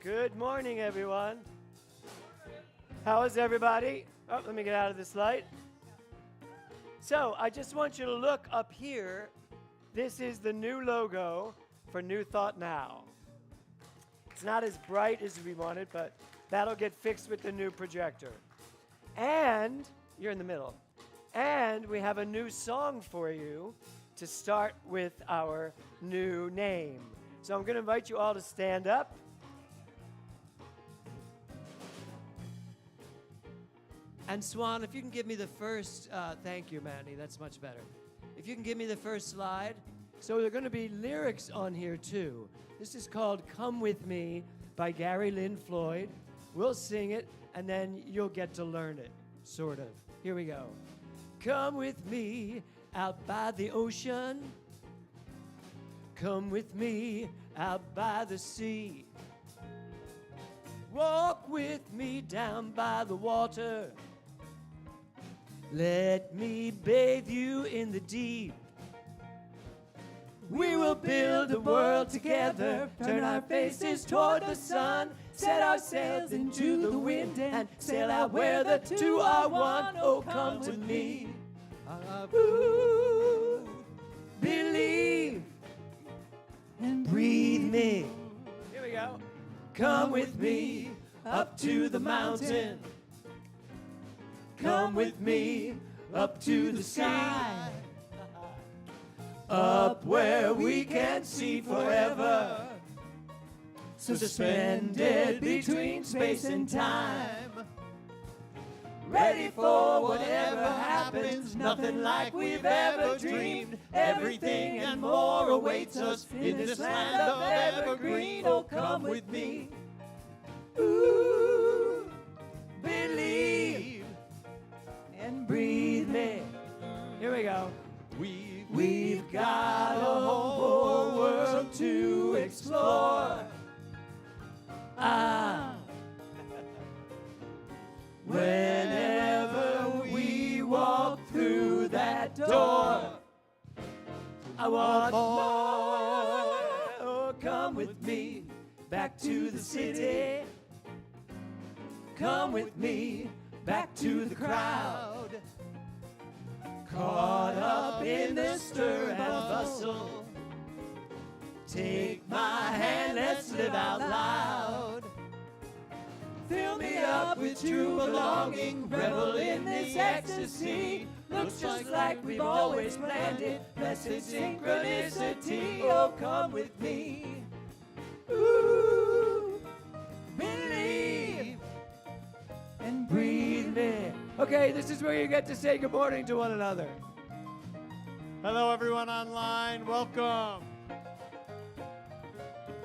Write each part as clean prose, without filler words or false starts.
Good morning, everyone. How is everybody? Oh, let me get out of this light. So, I just want you to look up here. This is the new logo for New Thought Now. It's not as bright as we wanted, but that'll get fixed with the new projector. And, you're in the middle. And we have a new song for you to start with our new name. So I'm going to invite you all to stand up. And Swan, if you can give me the first, thank you, Manny, that's much better. If you can give me the first slide. So there are going to be lyrics on here too. This is called Come With Me by Gary Lynn Floyd. We'll sing it, and then you'll get to learn it, sort of. Here we go. Come with me out by the ocean. Come with me out by the sea. Walk with me down by the water. Let me bathe you in the deep. We will build a world together, turn our faces toward the sun, set our sails into the wind and sail out where the two are one. Oh, come to me. Ooh, believe and breathe me. Here we go. Come with me up to the mountain. Come with me up to the sky. Up where we can see forever, suspended between space and time. Ready for whatever happens, nothing like we've ever dreamed. Everything and more awaits us in this land of evergreen. Oh, come with me. Ooh, believe and breathe me. Here we go. We've got a whole world to explore. Whenever we walk through that door, I want more. Oh, come with me back to the city. Come with me back to the crowd. Caught up in the stir and bustle. Take my hand, let's live out loud. Fill me up with true belonging, revel in this ecstasy. Looks just like we've always planned it, blessed synchronicity. Oh, come with me. Ooh, believe and breathe me. Okay, this is where you get to say good morning to one another. Hello, everyone online. Welcome.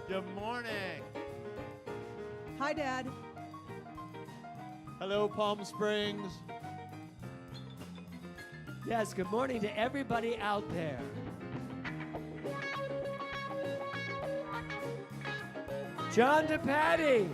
Good morning. Hi, Dad. Hello, Palm Springs. Yes, good morning to everybody out there. John to Patty.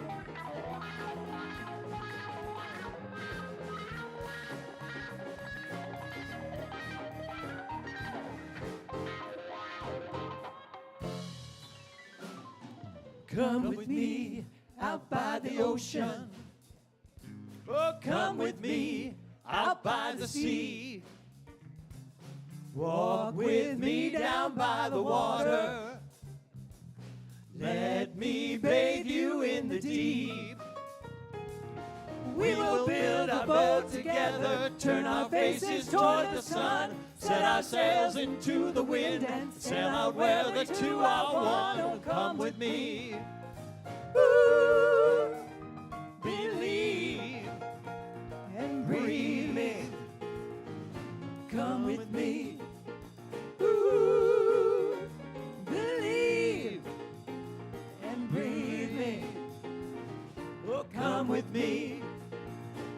Come with me out by the ocean. Oh, come with me out by the sea. Walk with me down by the water. Let me bathe you in the deep. We will build a boat together, turn our faces toward the sun, set our sails into the wind and sail out where the two are one. Oh, come with me. Ooh, believe and breathe me. Come with me. Ooh, believe and breathe me. Oh, come with me.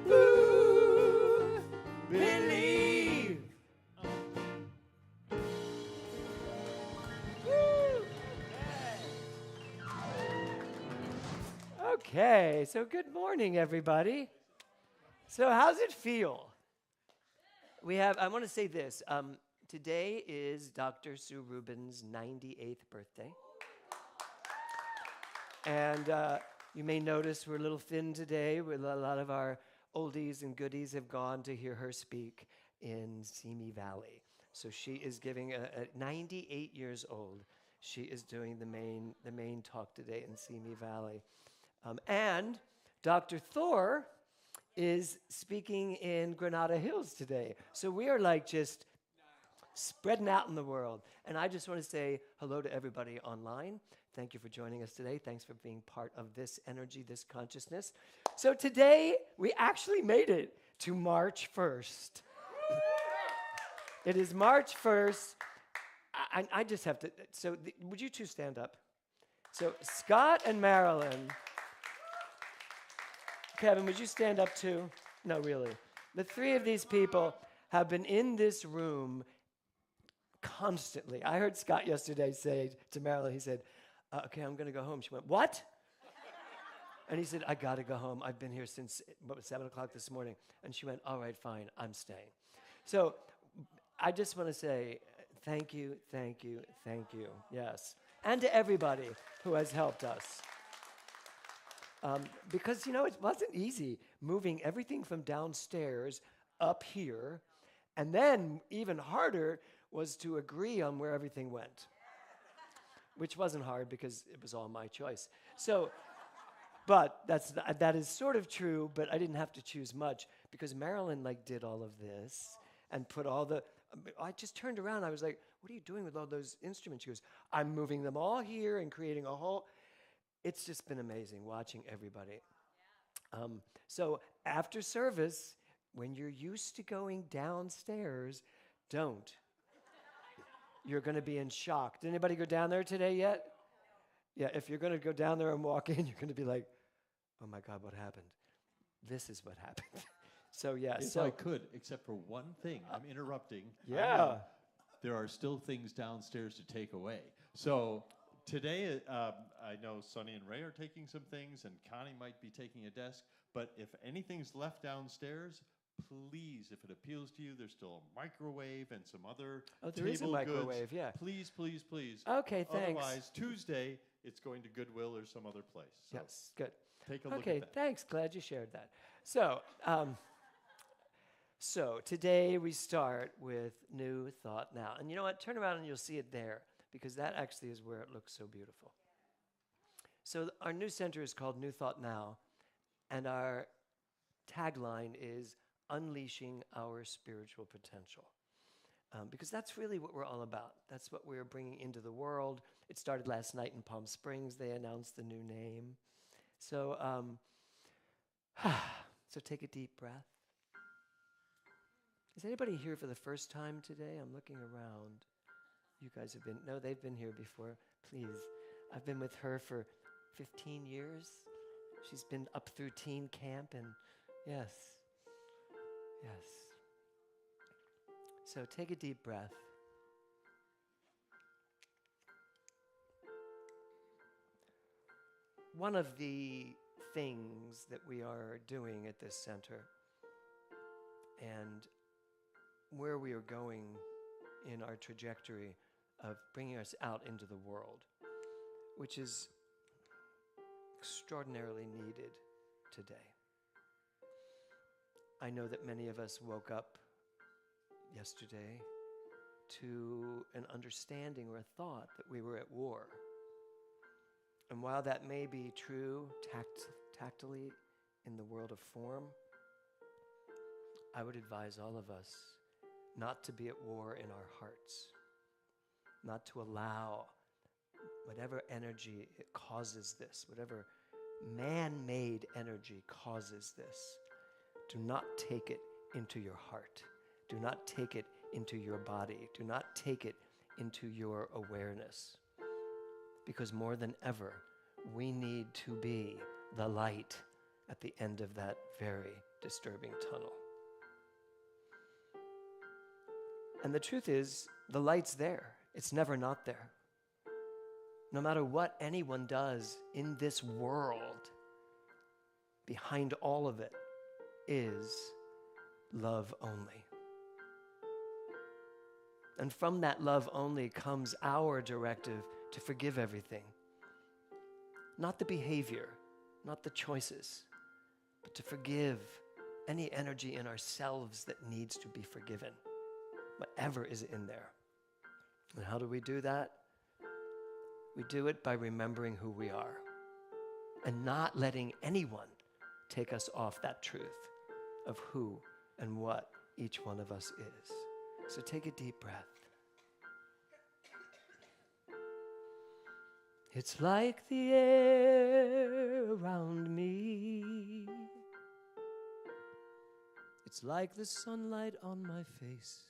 Ooh, believe. Okay, so good morning, everybody. So how's it feel? I want to say this. Today is Dr. Sue Rubin's 98th birthday. And You may notice we're a little thin today. A lot of our oldies and goodies have gone to hear her speak in Simi Valley. So she is giving, at 98 years old, she is doing the main talk today in Simi Valley. And Dr. Thor is speaking in Granada Hills today. So we are like just spreading out in the world. And I just want to say hello to everybody online. Thank you for joining us today. Thanks for being part of this energy, this consciousness. So today, we actually made it to March 1st. It is March 1st. I just have to, would you two stand up? So Scott and Marilyn. Kevin, would you stand up too? No, really. The three of these people have been in this room constantly. I heard Scott yesterday say to Marilyn, he said, okay, I'm going to go home. She went, what? And he said, I got to go home. I've been here since 7 o'clock this morning. And she went, all right, fine, I'm staying. So I just want to say thank you, thank you, thank you, yes. And to everybody who has helped us. Because, it wasn't easy moving everything from downstairs up here. And then even harder was to agree on where everything went, which wasn't hard because it was all my choice. So, but that is sort of true, but I didn't have to choose much because Marilyn did all of this and put all the, I just turned around, I was like, what are you doing with all those instruments? She goes, I'm moving them all here and creating a whole, it's just been amazing watching everybody. So after service, when you're used to going downstairs, don't. You're going to be in shock. Did anybody go down there today yet? Yeah, if you're going to go down there and walk in, you're going to be like, oh my God, what happened? This is what happened. So, yeah. If I could, except for one thing, I'm interrupting. Yeah. There are still things downstairs to take away. So today, I know Sonny and Ray are taking some things, and Connie might be taking a desk. But if anything's left downstairs, please, if it appeals to you, there's still a microwave and some other there is a microwave, goods. yeah. Please, please, please. Okay, thanks. Otherwise, Tuesday, it's going to Goodwill or some other place. So yes, good. Take a look Okay, at that. thanks. Glad you shared that. So today we start with New Thought Now. And you know what? Turn around and you'll see it there because that actually is where it looks so beautiful. So our new center is called New Thought Now, and our tagline is Unleashing Our Spiritual Potential. Because that's really what we're all about. That's what we're bringing into the world. It started last night in Palm Springs. They announced the new name. So, so take a deep breath. Is anybody here for the first time today? I'm looking around. You guys have been, no, they've been here before. Please. I've been with her for 15 years. She's been up through teen camp and yes. Yes. So take a deep breath. One of the things that we are doing at this center and where we are going in our trajectory of bringing us out into the world, which is extraordinarily needed today. I know that many of us woke up yesterday to an understanding or a thought that we were at war. And while that may be true tactily in the world of form, I would advise all of us not to be at war in our hearts, not to allow whatever energy it causes this, whatever man-made energy causes this. Do not take it into your heart. Do not take it into your body. Do not take it into your awareness. Because more than ever, we need to be the light at the end of that very disturbing tunnel. And the truth is, the light's there. It's never not there. No matter what anyone does in this world, behind all of it is love only. And from that love only comes our directive to forgive everything. Not the behavior, not the choices, but to forgive any energy in ourselves that needs to be forgiven, whatever is in there. And how do we do that? We do it by remembering who we are and not letting anyone take us off that truth of who and what each one of us is. So take a deep breath. It's like the air around me. It's like the sunlight on my face.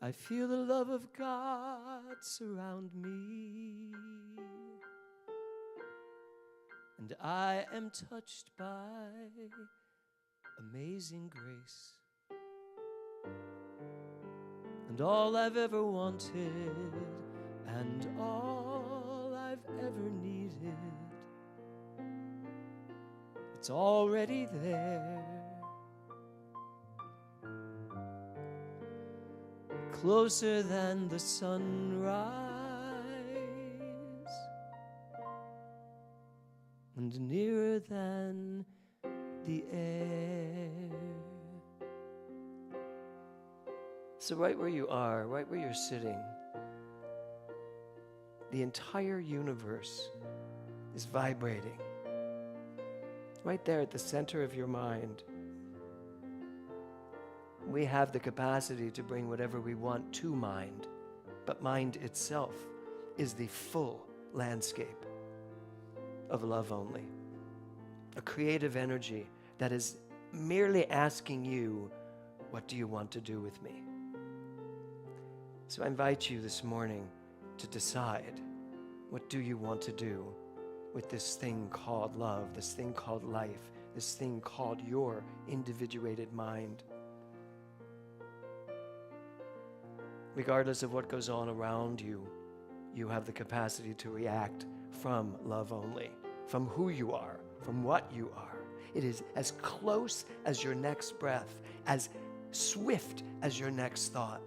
I feel the love of God surround me. And I am touched by amazing grace. And all I've ever wanted, and all I've ever needed, it's already there. Closer than the sunrise, and nearer than the air. So right where you are, right where you're sitting, the entire universe is vibrating. Right there at the center of your mind. We have the capacity to bring whatever we want to mind, but mind itself is the full landscape of love only. A creative energy that is merely asking you, what do you want to do with me? So I invite you this morning to decide, what do you want to do with this thing called love, this thing called life, this thing called your individuated mind? Regardless of what goes on around you, you have the capacity to react from love only, from who you are, from what you are. It is as close as your next breath, as swift as your next thought.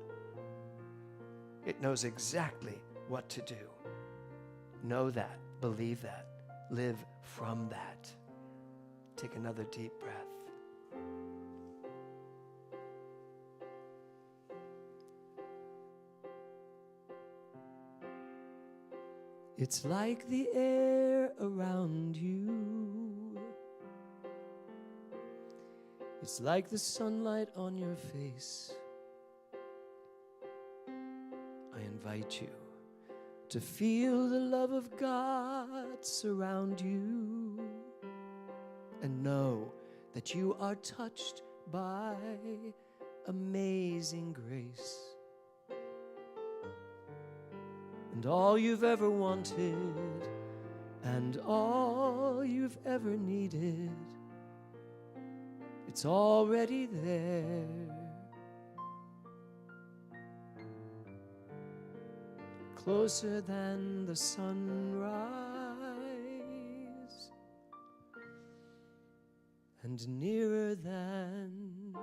It knows exactly what to do. Know that, believe that, live from that. Take another deep breath. It's like the air around you. It's like the sunlight on your face. I invite you to feel the love of God surround you and know that you are touched by amazing grace. And all you've ever wanted, and all you've ever needed, it's already there. Closer than the sunrise, and nearer than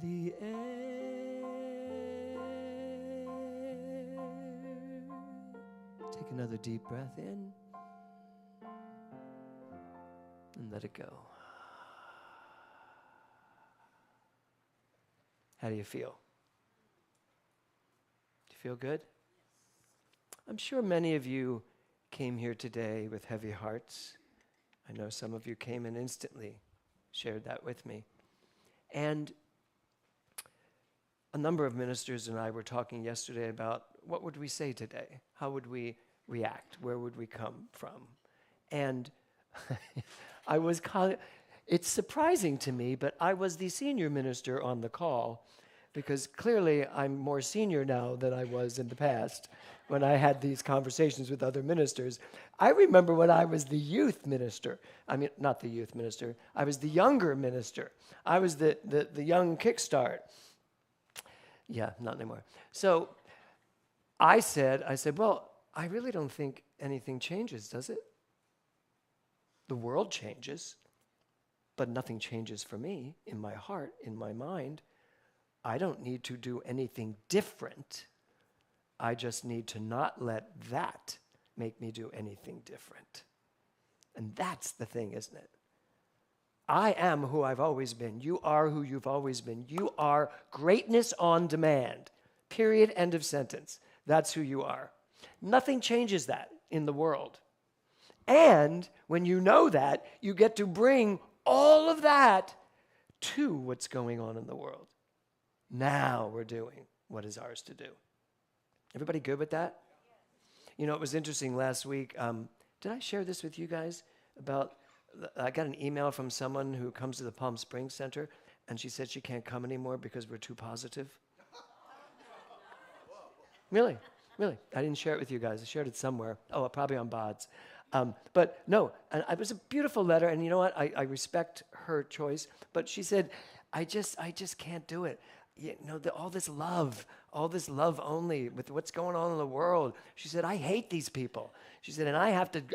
the air. Take another deep breath in and let it go. How do you feel? Do you feel good? I'm sure many of you came here today with heavy hearts. I know some of you came and instantly shared that with me. And a number of ministers and I were talking yesterday about what would we say today? How would we react? Where would we come from? And it's surprising to me, but I was the senior minister on the call because clearly I'm more senior now than I was in the past when I had these conversations with other ministers. I remember when I was the youth minister. I mean, not the youth minister. I was the younger minister. I was the young kickstart. Yeah, not anymore. So I said, well, I really don't think anything changes, does it? The world changes, but nothing changes for me in my heart, in my mind. I don't need to do anything different I just need to not let that make me do anything different. And that's the thing, isn't it? I am who I've always been. You are who you've always been. You are greatness on demand. Period. End of sentence. That's who you are. Nothing changes that in the world. And when you know that, you get to bring all of that to what's going on in the world. Now we're doing what is ours to do. Everybody good with that? You know, it was interesting last week. Did I share this with you guys about, I got an email from someone who comes to the Palm Springs Center, and she said she can't come anymore because we're too positive. Really? I didn't share it with you guys. I shared it somewhere. Oh, probably on BODs. But no, and it was a beautiful letter, and you know what? I respect her choice, but she said, I just can't do it. You know, all this love only with what's going on in the world. She said, I hate these people. She said, and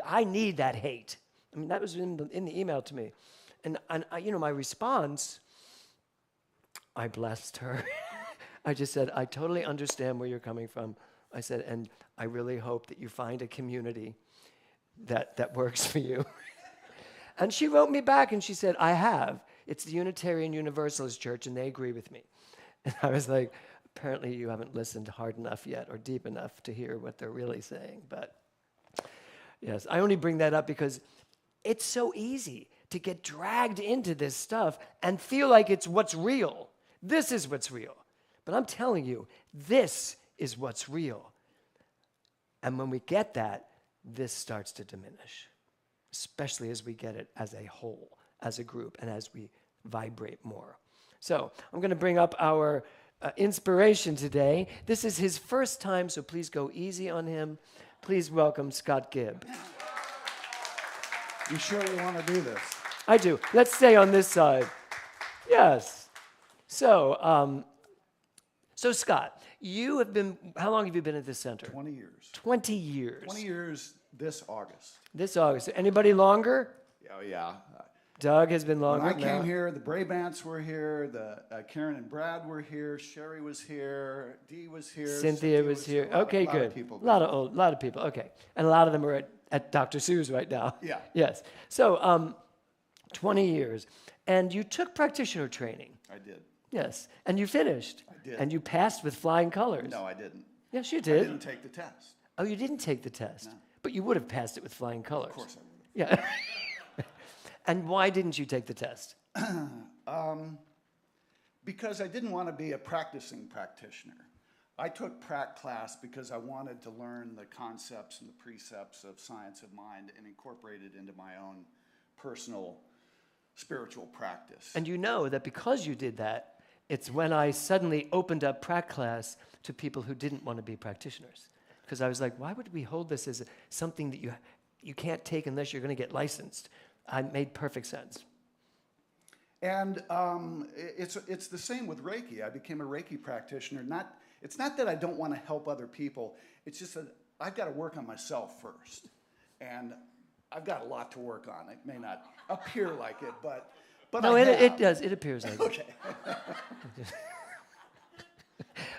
I need that hate. I mean, that was in the email to me. And you know, my response, I blessed her. I just said, I totally understand where you're coming from. I said, and I really hope that you find a community that works for you. And she wrote me back and she said, I have. It's the Unitarian Universalist Church, and they agree with me. And I was like, apparently you haven't listened hard enough yet or deep enough to hear what they're really saying. But yes, I only bring that up because it's so easy to get dragged into this stuff and feel like it's what's real. This is what's real. But I'm telling you, this is what's real. And when we get that, this starts to diminish, especially as we get it as a whole, as a group, and as we vibrate more. So I'm going to bring up our inspiration today. This is his first time, so please go easy on him. Please welcome Scott Gibb. You sure you want to do this? I do. Let's stay on this side. Yes. So Scott, you have been, how long have you been at this center? 20 years. 20 years. 20 years this August. This August. Anybody longer? Oh, yeah. Doug has been longer. When I came here, the Brabants were here, the Karen and Brad were here, Sherry was here, Dee was here, Cynthia was here. Okay, good. A lot of people. Okay, and a lot of them are at Dr. Sue's right now. Yeah. Yes. So, 20 years, and you took practitioner training. I did. Yes, and you finished. I did. And you passed with flying colors. No, I didn't. Yes, you I did. didn't take the test. Oh, you didn't take the test, No. but you would have passed it with flying colors. Of course I would have. Yeah. And why didn't you take the test? Because I didn't want to be a practicing practitioner. I took prac class because I wanted to learn the concepts and the precepts of science of mind and incorporate it into my own personal spiritual practice. And you know that because you did that, it's when I suddenly opened up prac class to people who didn't want to be practitioners. Because I was like, why would we hold this as something that you can't take unless you're going to get licensed? It made perfect sense. And it's the same with Reiki. I became a Reiki practitioner. It's not that I don't want to help other people. It's just that I've got to work on myself first. And I've got a lot to work on. It may not appear like it, but no, I it have. does. It appears like it. Okay.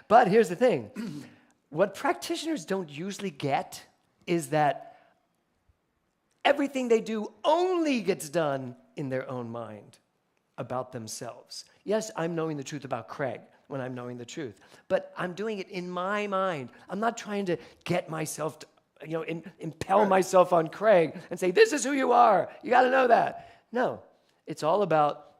But here's the thing. What practitioners don't usually get is that everything they do only gets done in their own mind about themselves. Yes, I'm knowing the truth about Craig when I'm knowing the truth, but I'm doing it in my mind. I'm not trying to get myself to, impel myself on Craig and say, this is who you are. You got to know that. No, it's all about,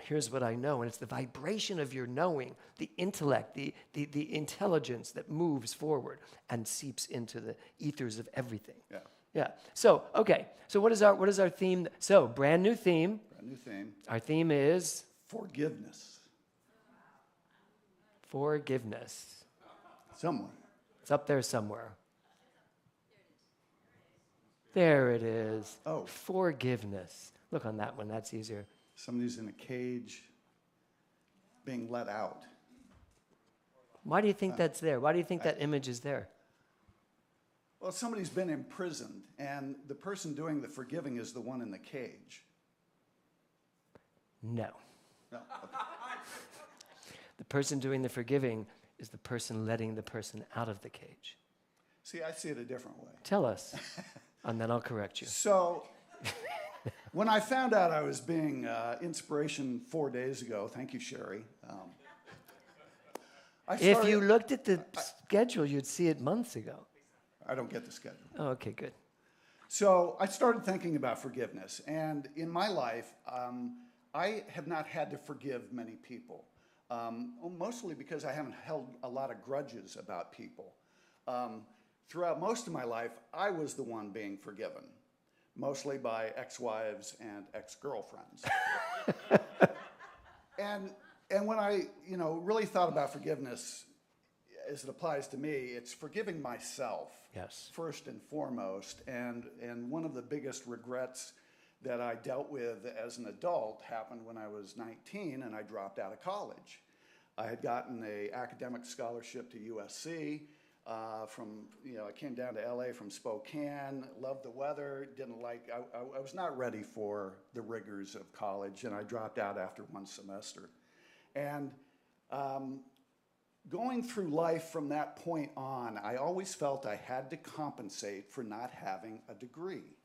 here's what I know, and it's the vibration of your knowing, the intellect, the intelligence that moves forward and seeps into the ethers of everything. Yeah. Yeah. So, okay. So what is our theme? So, brand new theme. Brand new theme. Our theme is Forgiveness. forgiveness. Somewhere. It's up there somewhere. There it is. Oh. Forgiveness. Look on that one. That's easier. Somebody's in a cage being let out. Why do you think that's there? Why do you think that image is there? Well, somebody's been imprisoned, and the person doing the forgiving is the one in the cage. No. No. Okay. The person doing the forgiving is the person letting the person out of the cage. See, I see it a different way. Tell us, and then I'll correct you. So, when I found out I was being inspiration 4 days ago, thank you, Sherry. If you looked at the schedule, you'd see it months ago. I don't get the schedule. Oh, okay, good. So I started thinking about forgiveness, and in my life, I have not had to forgive many people, mostly because I haven't held a lot of grudges about people. Throughout most of my life, I was the one being forgiven, mostly by ex-wives and ex-girlfriends. And when I, really thought about forgiveness as it applies to me, it's forgiving myself. Yes. First and foremost. And one of the biggest regrets that I dealt with as an adult happened when I was 19 and I dropped out of college. I had gotten an academic scholarship to USC. I came down to LA from Spokane, loved the weather, I was not ready for the rigors of college, and I dropped out after one semester. And going through life from that point on, I always felt I had to compensate for not having a degree.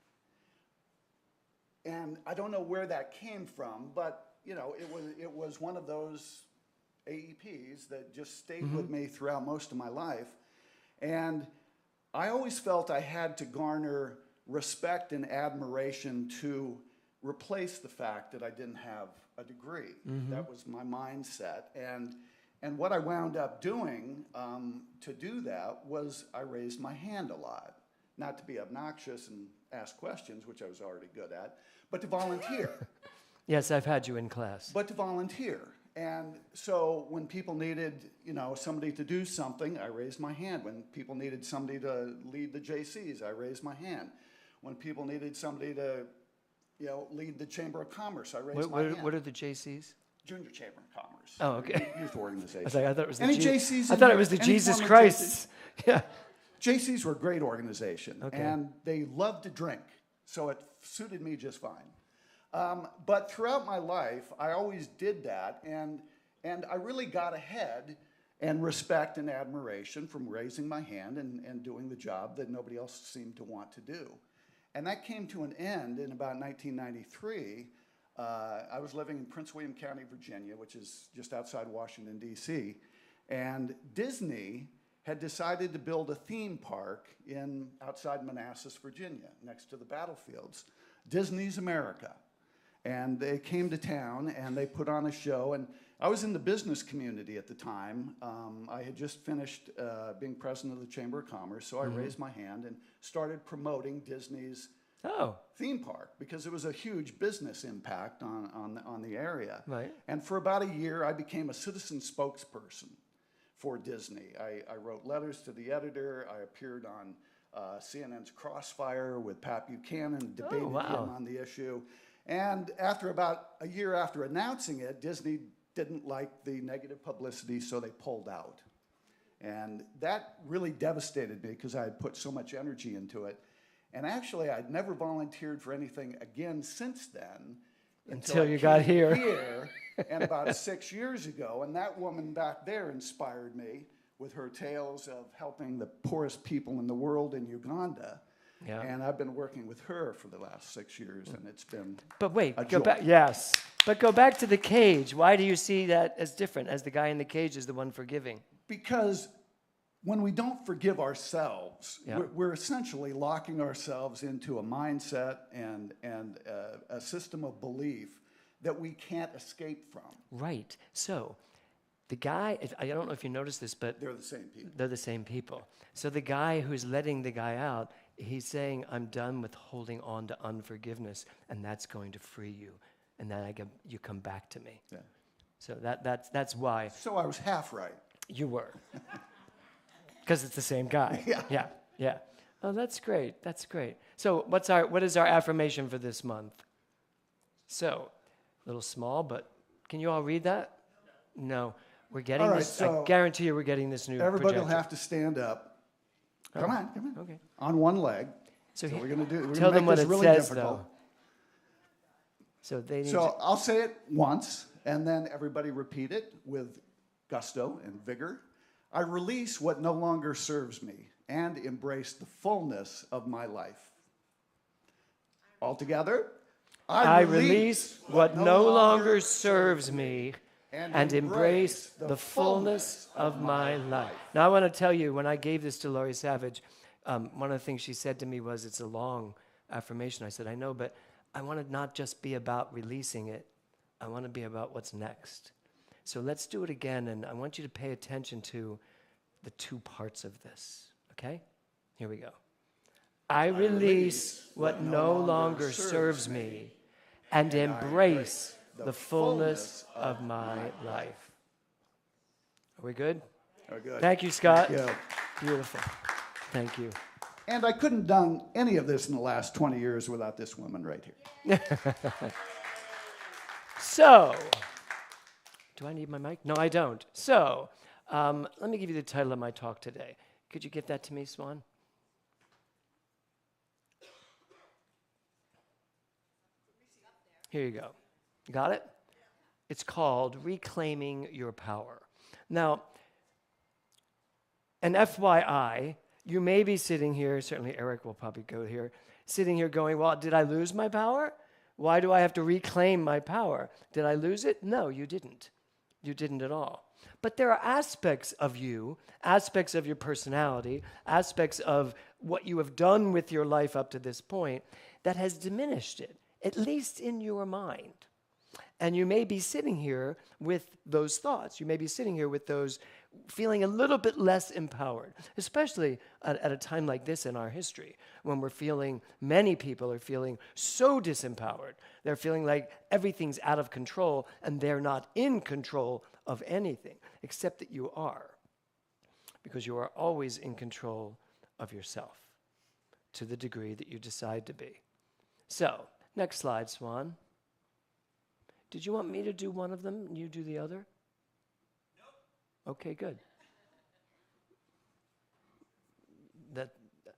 And I don't know where that came from, but it was one of those AEPs that just stayed with me throughout most of my life. And I always felt I had to garner respect and admiration to replace the fact that I didn't have a degree. That was my mindset. And what I wound up doing to do that was I raised my hand a lot. Not to be obnoxious and ask questions, which I was already good at, but to volunteer. Yes, I've had you in class. But to volunteer. And so when people needed, somebody to do something, I raised my hand. When people needed somebody to lead the JCs, I raised my hand. When people needed somebody to, lead the Chamber of Commerce, I raised my hand. What are the JCs? Junior Chamber of Commerce. Oh, okay. Youth organization. I thought it was the Any JCs? I thought it was the any Jesus form of Christ. Yeah. JCs were a great organization, Okay. and they loved to drink, so it suited me just fine. But throughout my life, I always did that, and I really got ahead and respect and admiration from raising my hand and doing the job that nobody else seemed to want to do. And that came to an end in about 1993. I was living in Prince William County, Virginia, which is just outside Washington, D.C., and Disney had decided to build a theme park outside Manassas, Virginia, next to the battlefields. Disney's America. And they came to town and they put on a show, and I was in the business community at the time. I had just finished being president of the Chamber of Commerce, so I raised my hand and started promoting Disney's theme park because it was a huge business impact on the area. Right. And for about a year, I became a citizen spokesperson for Disney. I wrote letters to the editor. I appeared on CNN's Crossfire with Pat Buchanan, debated him on the issue. And after about a year after announcing it, Disney didn't like the negative publicity, so they pulled out. And that really devastated me because I had put so much energy into it. And actually, I'd never volunteered for anything again since then. Until you got here. And about 6 years ago, and that woman back there inspired me with her tales of helping the poorest people in the world in Uganda. Yeah. And I've been working with her for the last 6 years, and it's been go back. Yes, but go back to the cage. Why do you see that as different, as the guy in the cage is the one forgiving? Because when we don't forgive ourselves, we're essentially locking ourselves into a mindset and a system of belief that we can't escape from. Right. So the guy, I don't know if you noticed this, but they're the same people. They're the same people. So the guy who's letting the guy out, he's saying, I'm done with holding on to unforgiveness, and that's going to free you. And then you come back to me. Yeah. So that's why. So I was half right. You were. Because it's the same guy. Yeah. Oh, that's great. That's great. So what is our affirmation for this month? So, a little small, but can you all read that? No. We're getting this. So I guarantee you we're getting this new everybody projector. Will have to stand up. Come on. Okay. On one leg. So we're going to do. Tell them what it really says, difficult. though. So they need I'll say it once, and then everybody repeat it with gusto and vigor. I release what no longer serves me and embrace the fullness of my life. Altogether, I release what no longer serves me and embrace the fullness of my life. Now, I want to tell you, when I gave this to Laurie Savage, one of the things she said to me was, it's a long affirmation. I said, I know, but I want to not just be about releasing it. I want to be about what's next. So let's do it again, and I want you to pay attention to the two parts of this, okay? Here we go. I release what no longer serves me and embrace the fullness of my life. Are we good? Very good. Thank you, Scott. Yeah. Beautiful. Thank you. And I couldn't have done any of this in the last 20 years without this woman right here. So, do I need my mic? No, I don't. So, let me give you the title of my talk today. Could you get that to me, Swan? Here you go. Got it? It's called Reclaiming Your Power. Now, an FYI, you may be sitting here, certainly Eric will probably go here, sitting here going, well, did I lose my power? Why do I have to reclaim my power? Did I lose it? No, you didn't. You didn't at all. But there are aspects of you, aspects of your personality, aspects of what you have done with your life up to this point that has diminished it, at least in your mind. And you may be sitting here with those thoughts. You may be sitting here with those feeling a little bit less empowered, especially at a time like this in our history, when we're feeling, many people are feeling so disempowered. They're feeling like everything's out of control, and they're not in control of anything, except that you are, because you are always in control of yourself to the degree that you decide to be. So, next slide, Swan. Did you want me to do one of them and you do the other? Nope. Okay, good.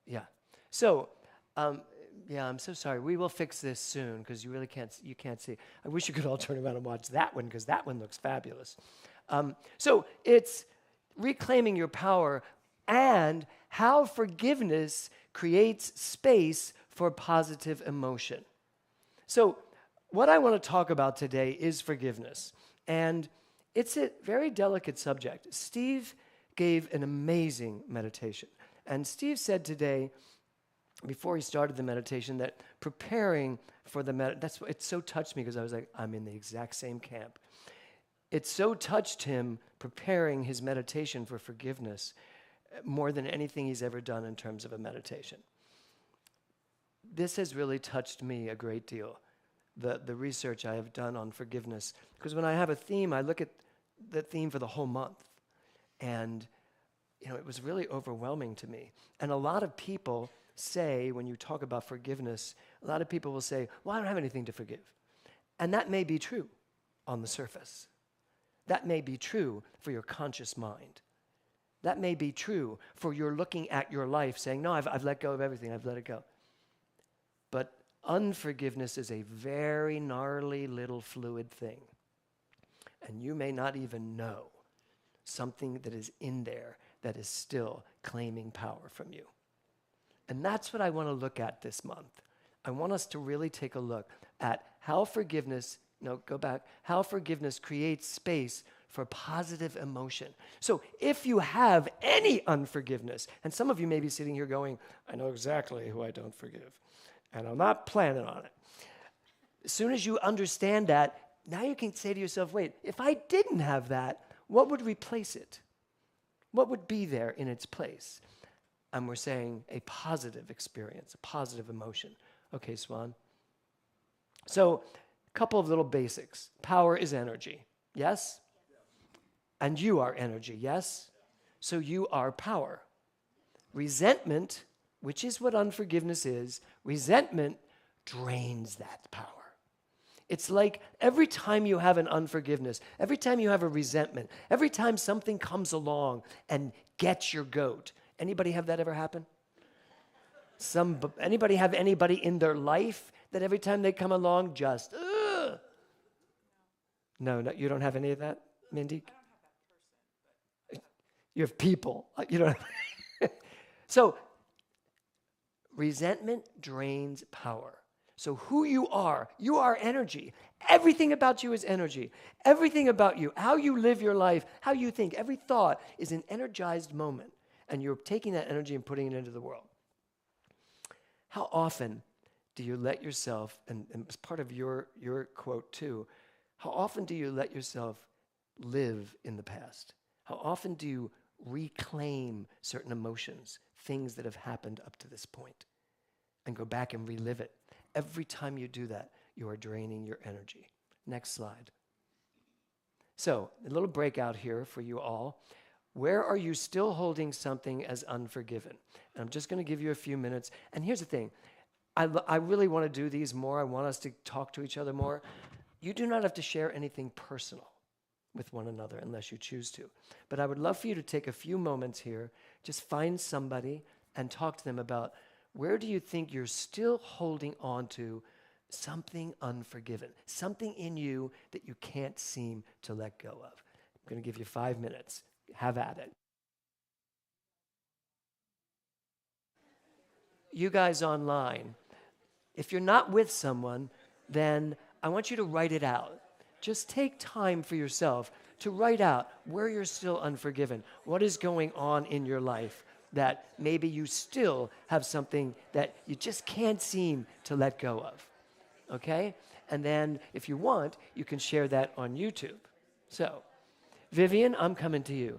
Yeah. So, yeah, I'm so sorry. We will fix this soon because you really can't see. I wish you could all turn around and watch that one because that one looks fabulous. So it's reclaiming your power and how forgiveness creates space for positive emotion. So what I want to talk about today is forgiveness. And it's a very delicate subject. Steve gave an amazing meditation. And Steve said today, before he started the meditation, that preparing for the meditation, it so touched me because I was like, I'm in the exact same camp. It so touched him preparing his meditation for forgiveness more than anything he's ever done in terms of a meditation. This has really touched me a great deal, the research I have done on forgiveness. Because when I have a theme, I look at the theme for the whole month. And, it was really overwhelming to me. And a lot of people say, when you talk about forgiveness, a lot of people will say, well, I don't have anything to forgive. And that may be true on the surface. That may be true for your conscious mind. That may be true for your looking at your life saying, no, I've let go of everything, I've let it go. But unforgiveness is a very gnarly little fluid thing. And you may not even know something that is in there that is still claiming power from you. And that's what I want to look at this month. I want us to really take a look at how forgiveness, how forgiveness creates space for positive emotion. So if you have any unforgiveness, and some of you may be sitting here going, I know exactly who I don't forgive, and I'm not planning on it. As soon as you understand that, now you can say to yourself, wait, if I didn't have that, what would replace it? What would be there in its place? And we're saying a positive experience, a positive emotion. Okay, Swan. So, a couple of little basics. Power is energy, yes? And you are energy, yes? So you are power. Resentment, which is what unforgiveness is, resentment drains that power. It's like every time you have an unforgiveness, every time you have a resentment, every time something comes along and gets your goat. Anybody have that ever happen? Anybody have anybody in their life that every time they come along just, ugh? No, you don't have any of that, Mindy? You have people. You know. So resentment drains power. So who you are energy. Everything about you is energy. Everything about you, how you live your life, how you think, every thought is an energized moment. And you're taking that energy and putting it into the world. How often do you let yourself, and it's part of your quote too, how often do you let yourself live in the past? How often do you reclaim certain emotions, things that have happened up to this point, and go back and relive it? Every time you do that, you are draining your energy. Next slide. So, a little breakout here for you all. Where are you still holding something as unforgiven? And I'm just going to give you a few minutes. And here's the thing. I really want to do these more. I want us to talk to each other more. You do not have to share anything personal with one another unless you choose to. But I would love for you to take a few moments here, just find somebody and talk to them about where do you think you're still holding on to something unforgiven, something in you that you can't seem to let go of. I'm going to give you 5 minutes. Have at it. You guys online, if you're not with someone, then I want you to write it out. Just take time for yourself to write out where you're still unforgiven. What is going on in your life that maybe you still have something that you just can't seem to let go of. Okay? And then if you want, you can share that on YouTube. So, Vivian, I'm coming to you.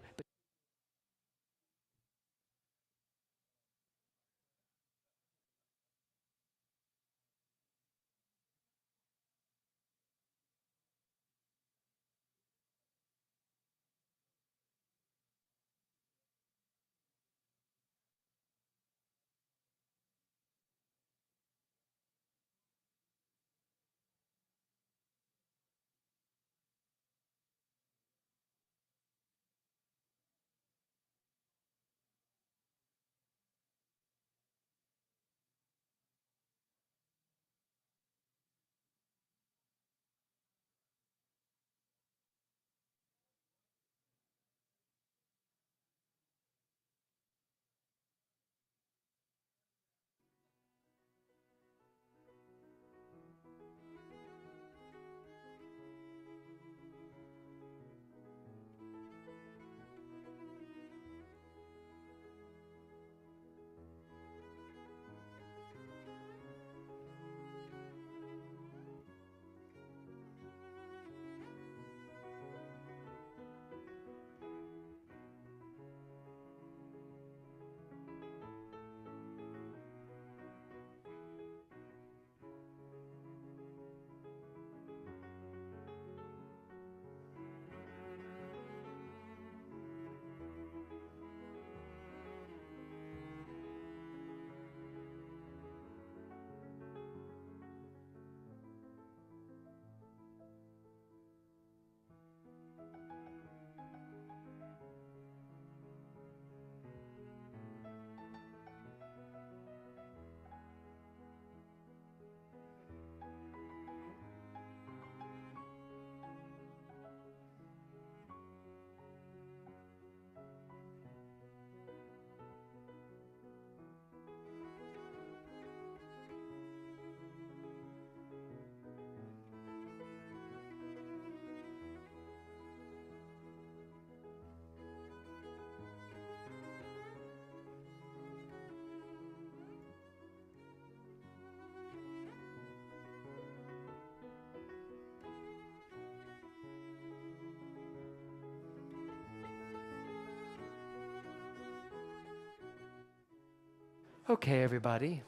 Okay, everybody.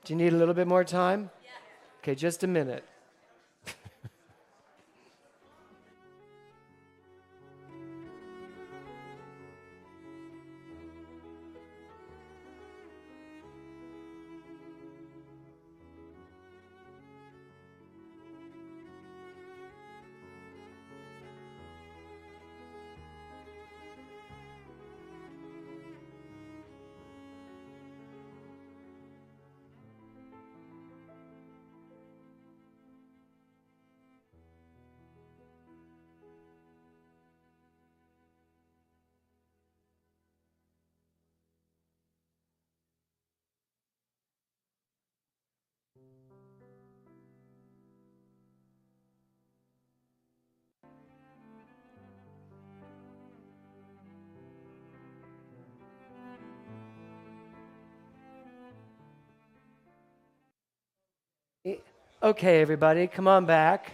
Do you need a little bit more time? Yeah. Okay, just a minute. Okay, everybody, come on back.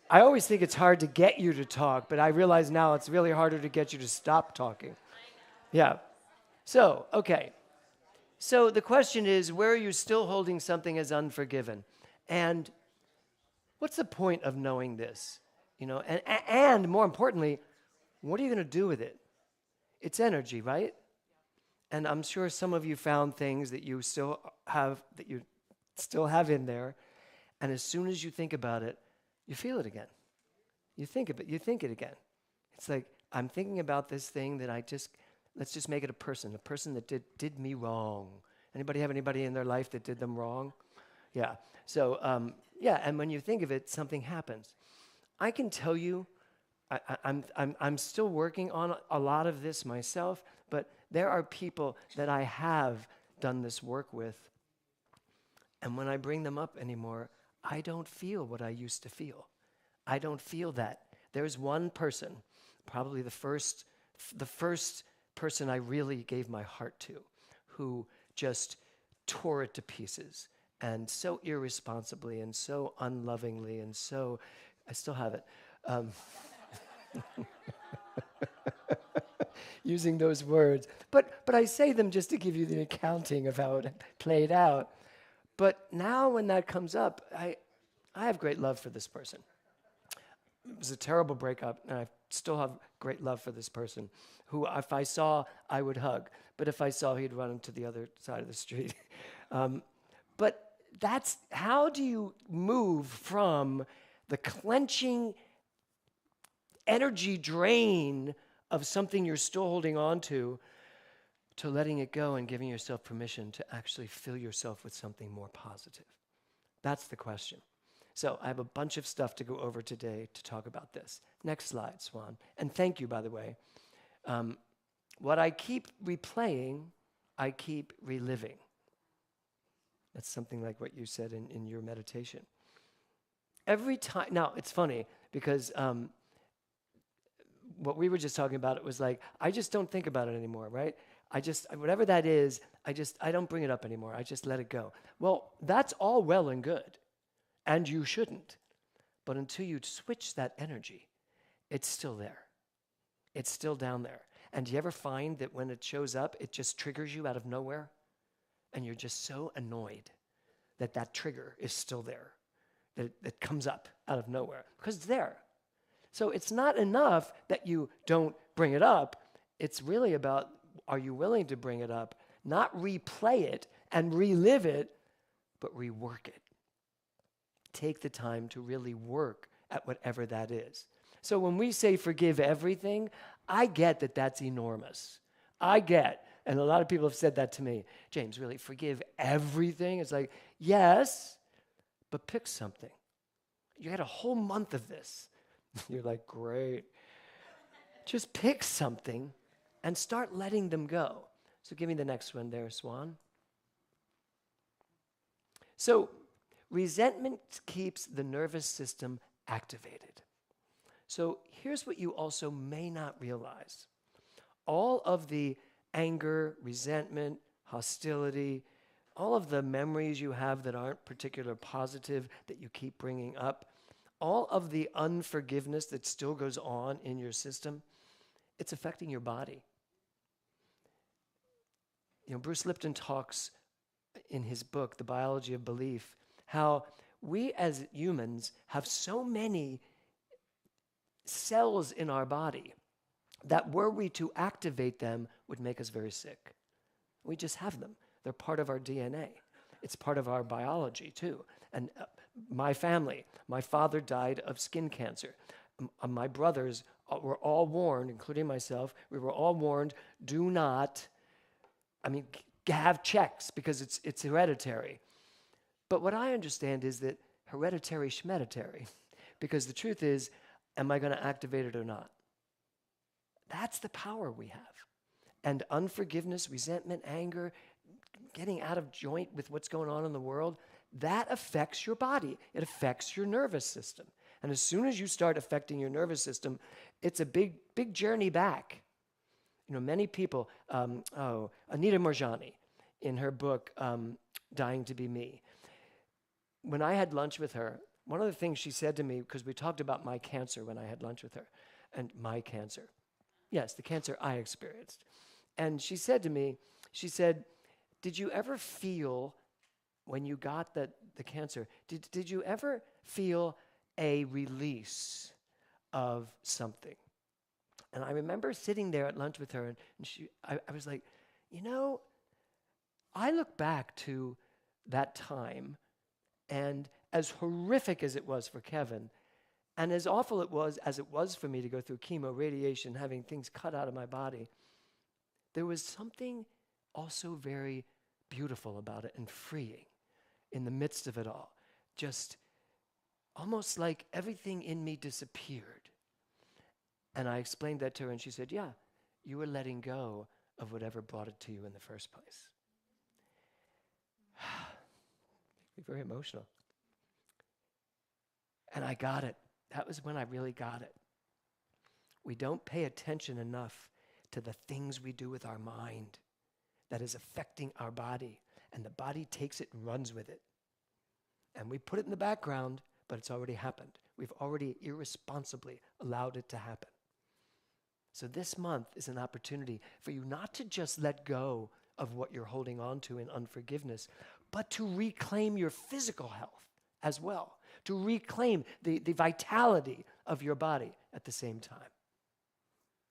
I always think it's hard to get you to talk, but I realize now it's really harder to get you to stop talking. Yeah. So, okay. So the question is, where are you still holding something as unforgiven? And what's the point of knowing this? And more importantly, what are you going to do with it? It's energy, right? And I'm sure some of you found things that you still have in there, and as soon as you think about it, you feel it again. You think it again. It's like, I'm thinking about this thing that let's just make it a person that did me wrong. Anybody have anybody in their life that did them wrong? Yeah. So, and when you think of it, something happens. I can tell you, I'm still working on a lot of this myself, but there are people that I have done this work with, and when I bring them up anymore, I don't feel what I used to feel. I don't feel that. There's one person, probably the first person I really gave my heart to, who just tore it to pieces, and so irresponsibly and so unlovingly and so, I still have it. Using those words. But I say them just to give you the accounting of how it played out. But now when that comes up, I have great love for this person. It was a terrible breakup, and I still have great love for this person, who if I saw, I would hug. But if I saw, he'd run to the other side of the street. But that's, how do you move from the clenching energy drain of something you're still holding on to letting it go and giving yourself permission to actually fill yourself with something more positive? That's the question. So I have a bunch of stuff to go over today to talk about this. Next slide, Swan. And thank you, by the way. What I keep replaying, I keep reliving. That's something like what you said in your meditation. Every time, now it's funny because what we were just talking about, it was like, I just don't think about it anymore, right? Whatever that is, I don't bring it up anymore. I just let it go. Well, that's all well and good, and you shouldn't. But until you switch that energy, it's still there. It's still down there. And do you ever find that when it shows up, it just triggers you out of nowhere? And you're just so annoyed that trigger is still there, that it comes up out of nowhere, because it's there. So it's not enough that you don't bring it up. It's really about, are you willing to bring it up, not replay it and relive it, but rework it. Take the time to really work at whatever that is. So when we say forgive everything, I get that that's enormous. I get, and a lot of people have said that to me, James, really, forgive everything? It's like, yes, but pick something. You had a whole month of this. You're like, great. Just pick something and start letting them go. So give me the next one there, Swan. So resentment keeps the nervous system activated. So here's what you also may not realize. All of the anger, resentment, hostility, all of the memories you have that aren't particularly positive that you keep bringing up, all of the unforgiveness that still goes on in your system, it's affecting your body. Bruce Lipton talks in his book, The Biology of Belief, how we as humans have so many cells in our body that were we to activate them would make us very sick. We just have them. They're part of our DNA. It's part of our biology too. And my family, my father died of skin cancer. My brothers were all warned, including myself, we were all warned, do not, have checks because it's hereditary. But what I understand is that hereditary schmeritary, because the truth is, am I going to activate it or not? That's the power we have. And unforgiveness, resentment, anger, getting out of joint with what's going on in the world, that affects your body. It affects your nervous system. And as soon as you start affecting your nervous system, it's a big, big journey back. many people, Anita Morjani, in her book, Dying to Be Me, when I had lunch with her, one of the things she said to me, because we talked about my cancer when I had lunch with her, and my cancer. Yes, the cancer I experienced. And she said to me, she said, did you ever feel, when you got the cancer, did you ever feel a release of something? And I remember sitting there at lunch with her, and I was like, I look back to that time, and as horrific as it was for Kevin, and as awful as it was for me to go through chemo, radiation, having things cut out of my body, there was something also very beautiful about it and freeing in the midst of it all. Just almost like everything in me disappeared. And I explained that to her, and she said, yeah, you were letting go of whatever brought it to you in the first place. Makes me very emotional. And I got it. That was when I really got it. We don't pay attention enough to the things we do with our mind that is affecting our body. And the body takes it and runs with it. And we put it in the background, but it's already happened. We've already irresponsibly allowed it to happen. So this month is an opportunity for you not to just let go of what you're holding on to in unforgiveness, but to reclaim your physical health as well, to reclaim the vitality of your body at the same time.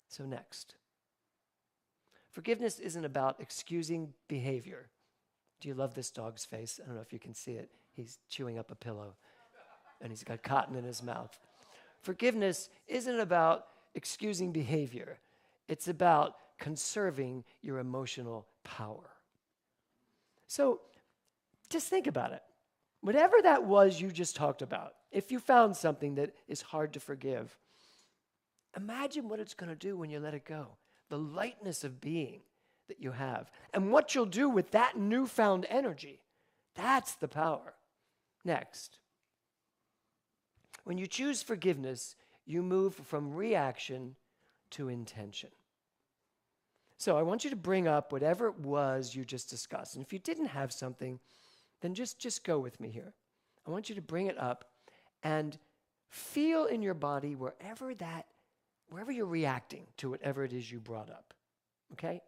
So next, forgiveness isn't about excusing behavior. Do you love this dog's face? I don't know if you can see it. He's chewing up a pillow, and he's got cotton in his mouth. Forgiveness isn't about excusing behavior. It's about conserving your emotional power. So just think about it. Whatever that was you just talked about, if you found something that is hard to forgive, imagine what it's going to do when you let it go. The lightness of being that you have. And what you'll do with that newfound energy. That's the power. Next. When you choose forgiveness, you move from reaction to intention. So I want you to bring up whatever it was you just discussed. And if you didn't have something, then just go with me here. I want you to bring it up and feel in your body wherever you're reacting to whatever it is you brought up. Okay?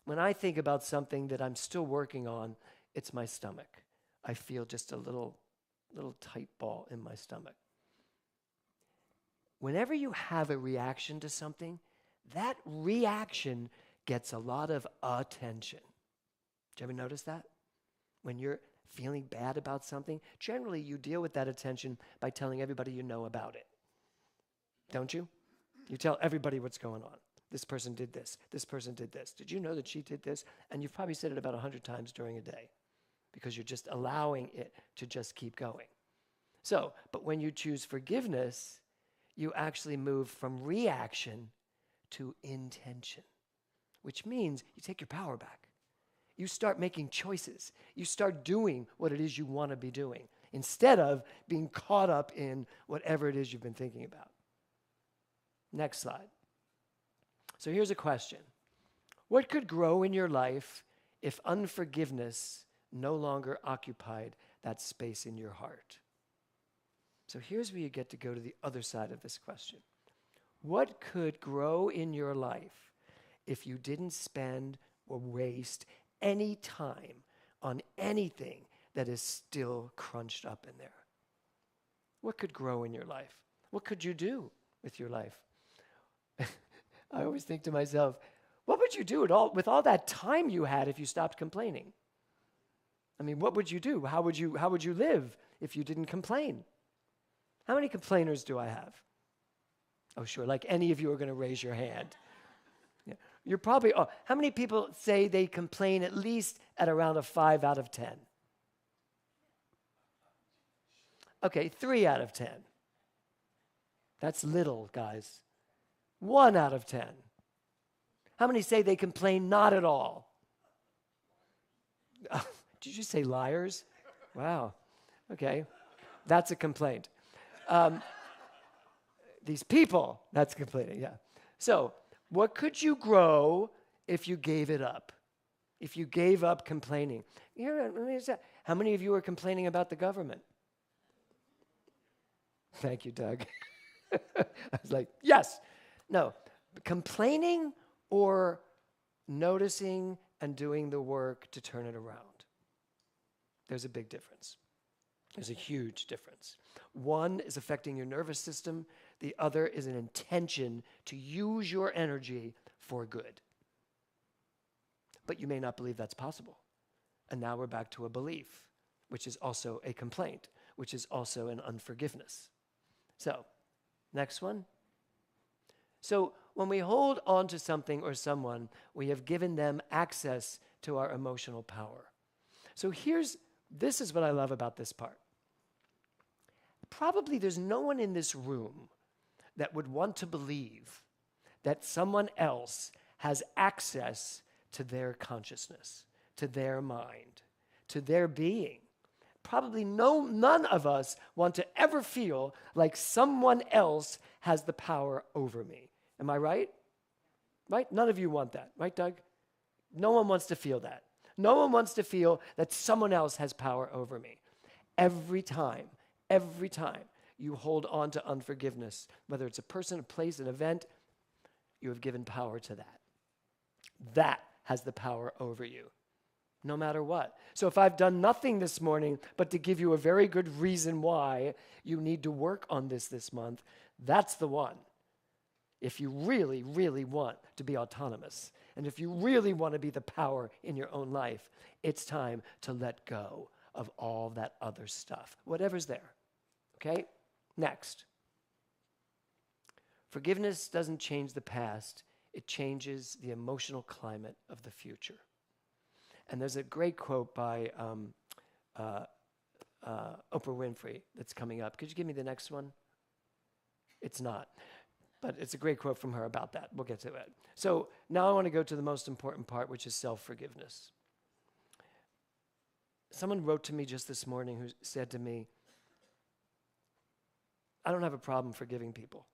When I think about something that I'm still working on, it's my stomach. I feel just a little tight ball in my stomach. Whenever you have a reaction to something, that reaction gets a lot of attention. Did you ever notice that? When you're feeling bad about something, generally you deal with that attention by telling everybody you know about it. Don't you? You tell everybody what's going on. This person did this. This person did this. Did you know that she did this? And you've probably said it about 100 times during a day because you're just allowing it to just keep going. So, but when you choose forgiveness, you actually move from reaction to intention, which means you take your power back. You start making choices. You start doing what it is you want to be doing instead of being caught up in whatever it is you've been thinking about. Next slide. So here's a question. What could grow in your life if unforgiveness no longer occupied that space in your heart? So here's where you get to go to the other side of this question. What could grow in your life if you didn't spend or waste any time on anything that is still crunched up in there? What could grow in your life? What could you do with your life? I always think to myself, what would you do with all that time you had if you stopped complaining? I mean, what would you do? How would you live if you didn't complain? How many complainers do I have? Oh, sure, like any of you are going to raise your hand. Yeah. You're probably, how many people say they complain at least at around a 5 out of 10? Okay, 3 out of 10. That's little, guys. 1 out of 10. How many say they complain not at all? Did you say liars? Wow. Okay, that's a complaint. These people, that's complaining, yeah. So What could you grow if you gave it up? If you gave up complaining? How many of you are complaining about the government? Thank you, Doug. I was like, yes. No, complaining or noticing and doing the work to turn it around. There's a big difference. There's a huge difference. One is affecting your nervous system. The other is an intention to use your energy for good. But you may not believe that's possible. And now we're back to a belief, which is also a complaint, which is also an unforgiveness. So, next one. So, when we hold on to something or someone, we have given them access to our emotional power. So this is what I love about this part. Probably there's no one in this room that would want to believe that someone else has access to their consciousness, to their mind, to their being. Probably none of us want to ever feel like someone else has the power over me. Am I right? Right? None of you want that, right, Doug? No one wants to feel that. No one wants to feel that someone else has power over me. Every time you hold on to unforgiveness, whether it's a person, a place, an event, you have given power to that. That has the power over you, no matter what. So if I've done nothing this morning but to give you a very good reason why you need to work on this month, that's the one. If you really, really want to be autonomous, and if you really want to be the power in your own life, it's time to let go of all that other stuff, whatever's there. Okay? Next. Forgiveness doesn't change the past. It changes the emotional climate of the future. And there's a great quote by Oprah Winfrey that's coming up. Could you give me the next one? It's not. But it's a great quote from her about that. We'll get to it. So now I want to go to the most important part, which is self-forgiveness. Someone wrote to me just this morning who said to me, I don't have a problem forgiving people.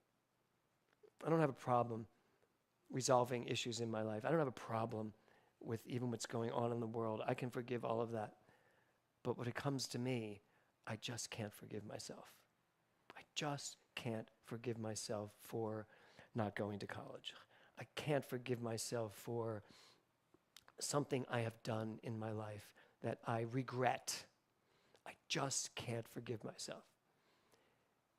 I don't have a problem resolving issues in my life. I don't have a problem with even what's going on in the world. I can forgive all of that. But when it comes to me, I just can't forgive myself. I just can't forgive myself for not going to college. I can't forgive myself for something I have done in my life that I regret. I just can't forgive myself.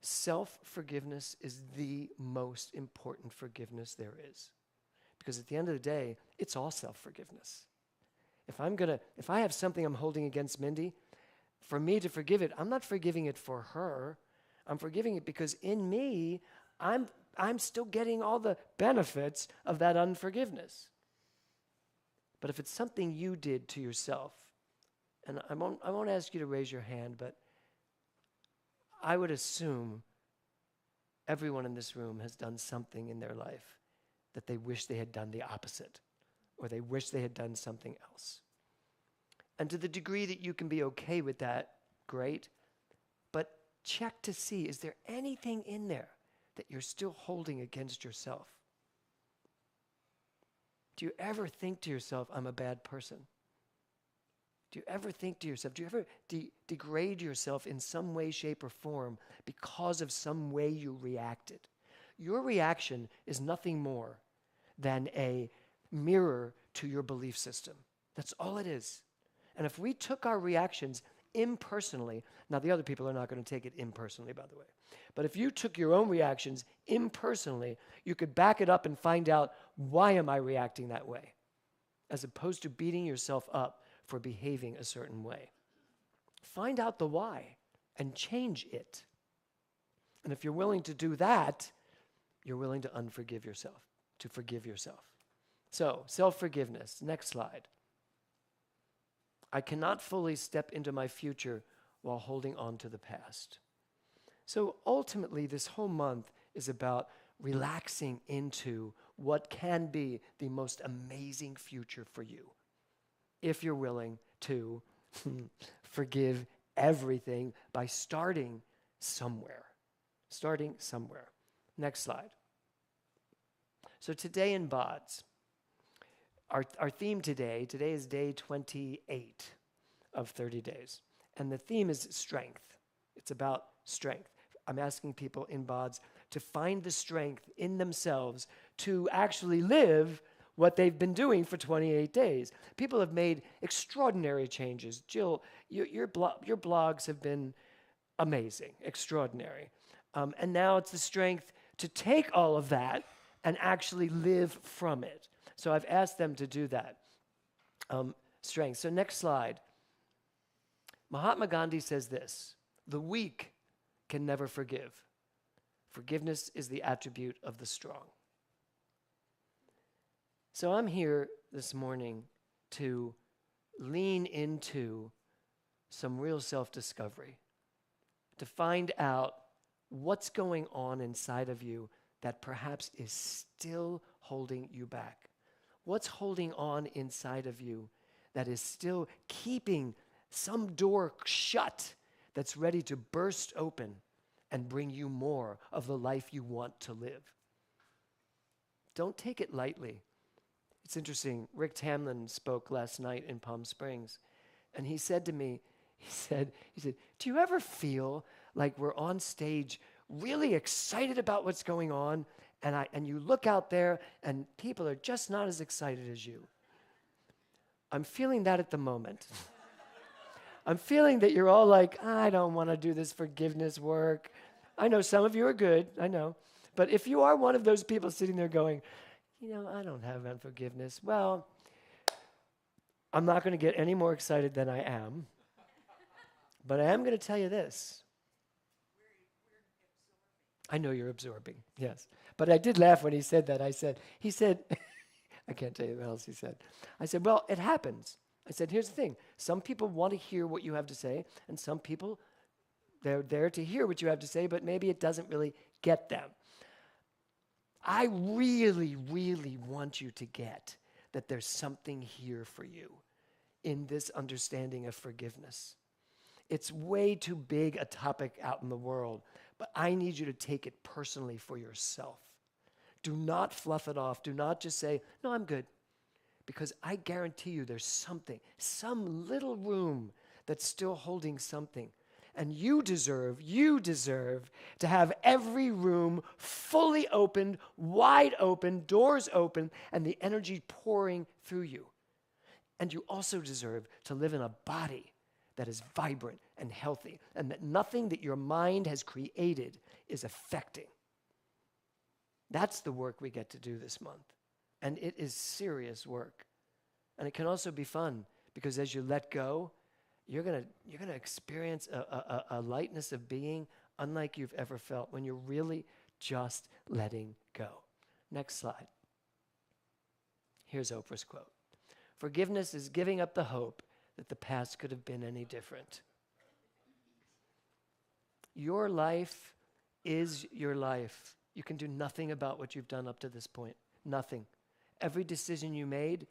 Self-forgiveness is the most important forgiveness there is. Because at the end of the day, it's all self-forgiveness. If I have something I'm holding against Mindy, for me to forgive it, I'm not forgiving it for her. I'm forgiving it because in me, I'm still getting all the benefits of that unforgiveness. But if it's something you did to yourself, and I won't ask you to raise your hand, but I would assume everyone in this room has done something in their life that they wish they had done the opposite, or they wish they had done something else. And to the degree that you can be okay with that, great. But check to see, is there anything in there that you're still holding against yourself? Do you ever think to yourself, I'm a bad person? Do you ever think to yourself, do you ever degrade yourself in some way, shape, or form because of some way you reacted? Your reaction is nothing more than a mirror to your belief system. That's all it is. And if we took our reactions impersonally, now the other people are not going to take it impersonally, by the way, but if you took your own reactions impersonally, you could back it up and find out, why am I reacting that way? As opposed to beating yourself up for behaving a certain way. Find out the why and change it. And if you're willing to do that, you're willing to unforgive yourself, to forgive yourself. So, self-forgiveness. Next slide. I cannot fully step into my future while holding on to the past. So ultimately, this whole month is about relaxing into what can be the most amazing future for you, if you're willing to forgive everything by starting somewhere. Starting somewhere. Next slide. So today in BODS, our theme today is day 28 of 30 days. And the theme is strength. It's about strength. I'm asking people in BODS to find the strength in themselves to actually live what they've been doing for 28 days. People have made extraordinary changes. Jill, your blogs have been amazing, extraordinary. And now it's the strength to take all of that and actually live from it. So I've asked them to do that. Strength. So next slide. Mahatma Gandhi says this: the weak can never forgive. Forgiveness is the attribute of the strong. So I'm here this morning to lean into some real self-discovery, to find out what's going on inside of you that perhaps is still holding you back. What's holding on inside of you that is still keeping some door shut that's ready to burst open and bring you more of the life you want to live? Don't take it lightly. It's interesting. Rick Tamlin spoke last night in Palm Springs, and he said to me, he said, do you ever feel like we're on stage really excited about what's going on, and you look out there and people are just not as excited as you? I'm feeling that at the moment. I'm feeling that you're all like, I don't want to do this forgiveness work. I know some of you are good, I know. But if you are one of those people sitting there going, I don't have unforgiveness, well, I'm not going to get any more excited than I am. But I am going to tell you this. I know you're absorbing, yes. But I did laugh when he said that. He said, I can't tell you what else he said. I said, well, it happens. I said, here's the thing. Some people want to hear what you have to say, and some people, they're there to hear what you have to say, but maybe it doesn't really get them. I really, really want you to get that there's something here for you in this understanding of forgiveness. It's way too big a topic out in the world, but I need you to take it personally for yourself. Do not fluff it off. Do not just say, no, I'm good. Because I guarantee you there's something, some little room that's still holding something. And you deserve to have every room fully opened, wide open, doors open, and the energy pouring through you. And you also deserve to live in a body that is vibrant and healthy, and that nothing that your mind has created is affecting. That's the work we get to do this month. And it is serious work. And it can also be fun, because as you let go, you're gonna experience a lightness of being unlike you've ever felt when you're really just letting go. Next slide. Here's Oprah's quote. Forgiveness is giving up the hope that the past could have been any different. Your life is your life. You can do nothing about what you've done up to this point. Nothing. Every decision you made,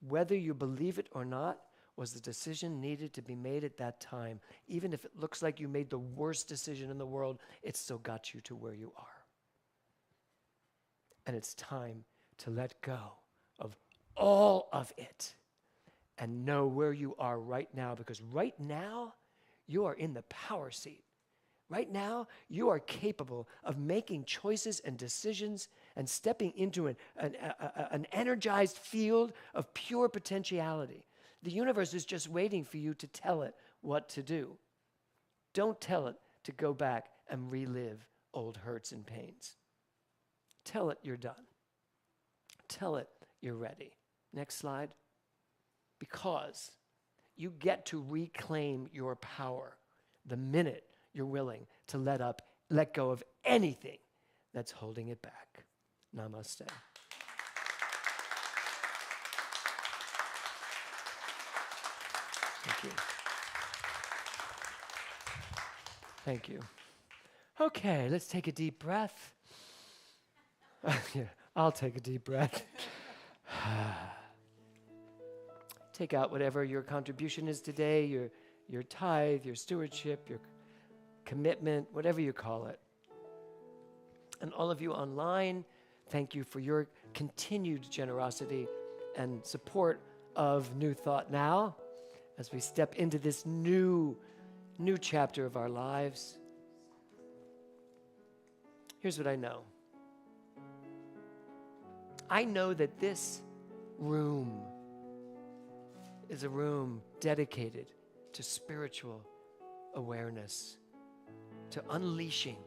whether you believe it or not, was the decision needed to be made at that time. Even if it looks like you made the worst decision in the world, it still got you to where you are. And it's time to let go of all of it and know where you are right now, because right now, you are in the power seat. Right now, you are capable of making choices and decisions and stepping into an energized field of pure potentiality. The universe is just waiting for you to tell it what to do. Don't tell it to go back and relive old hurts and pains. Tell it you're done. Tell it you're ready. Next slide. Because you get to reclaim your power the minute you're willing to let go of anything that's holding it back. Namaste. Thank you. Thank you. Okay, let's take a deep breath. Yeah, I'll take a deep breath. Take out whatever your contribution is today, your tithe, your stewardship, your commitment, whatever you call it. And all of you online, thank you for your continued generosity and support of New Thought Now as we step into this new chapter of our lives. Here's what I know. I know that this room is a room dedicated to spiritual awareness, to unleashing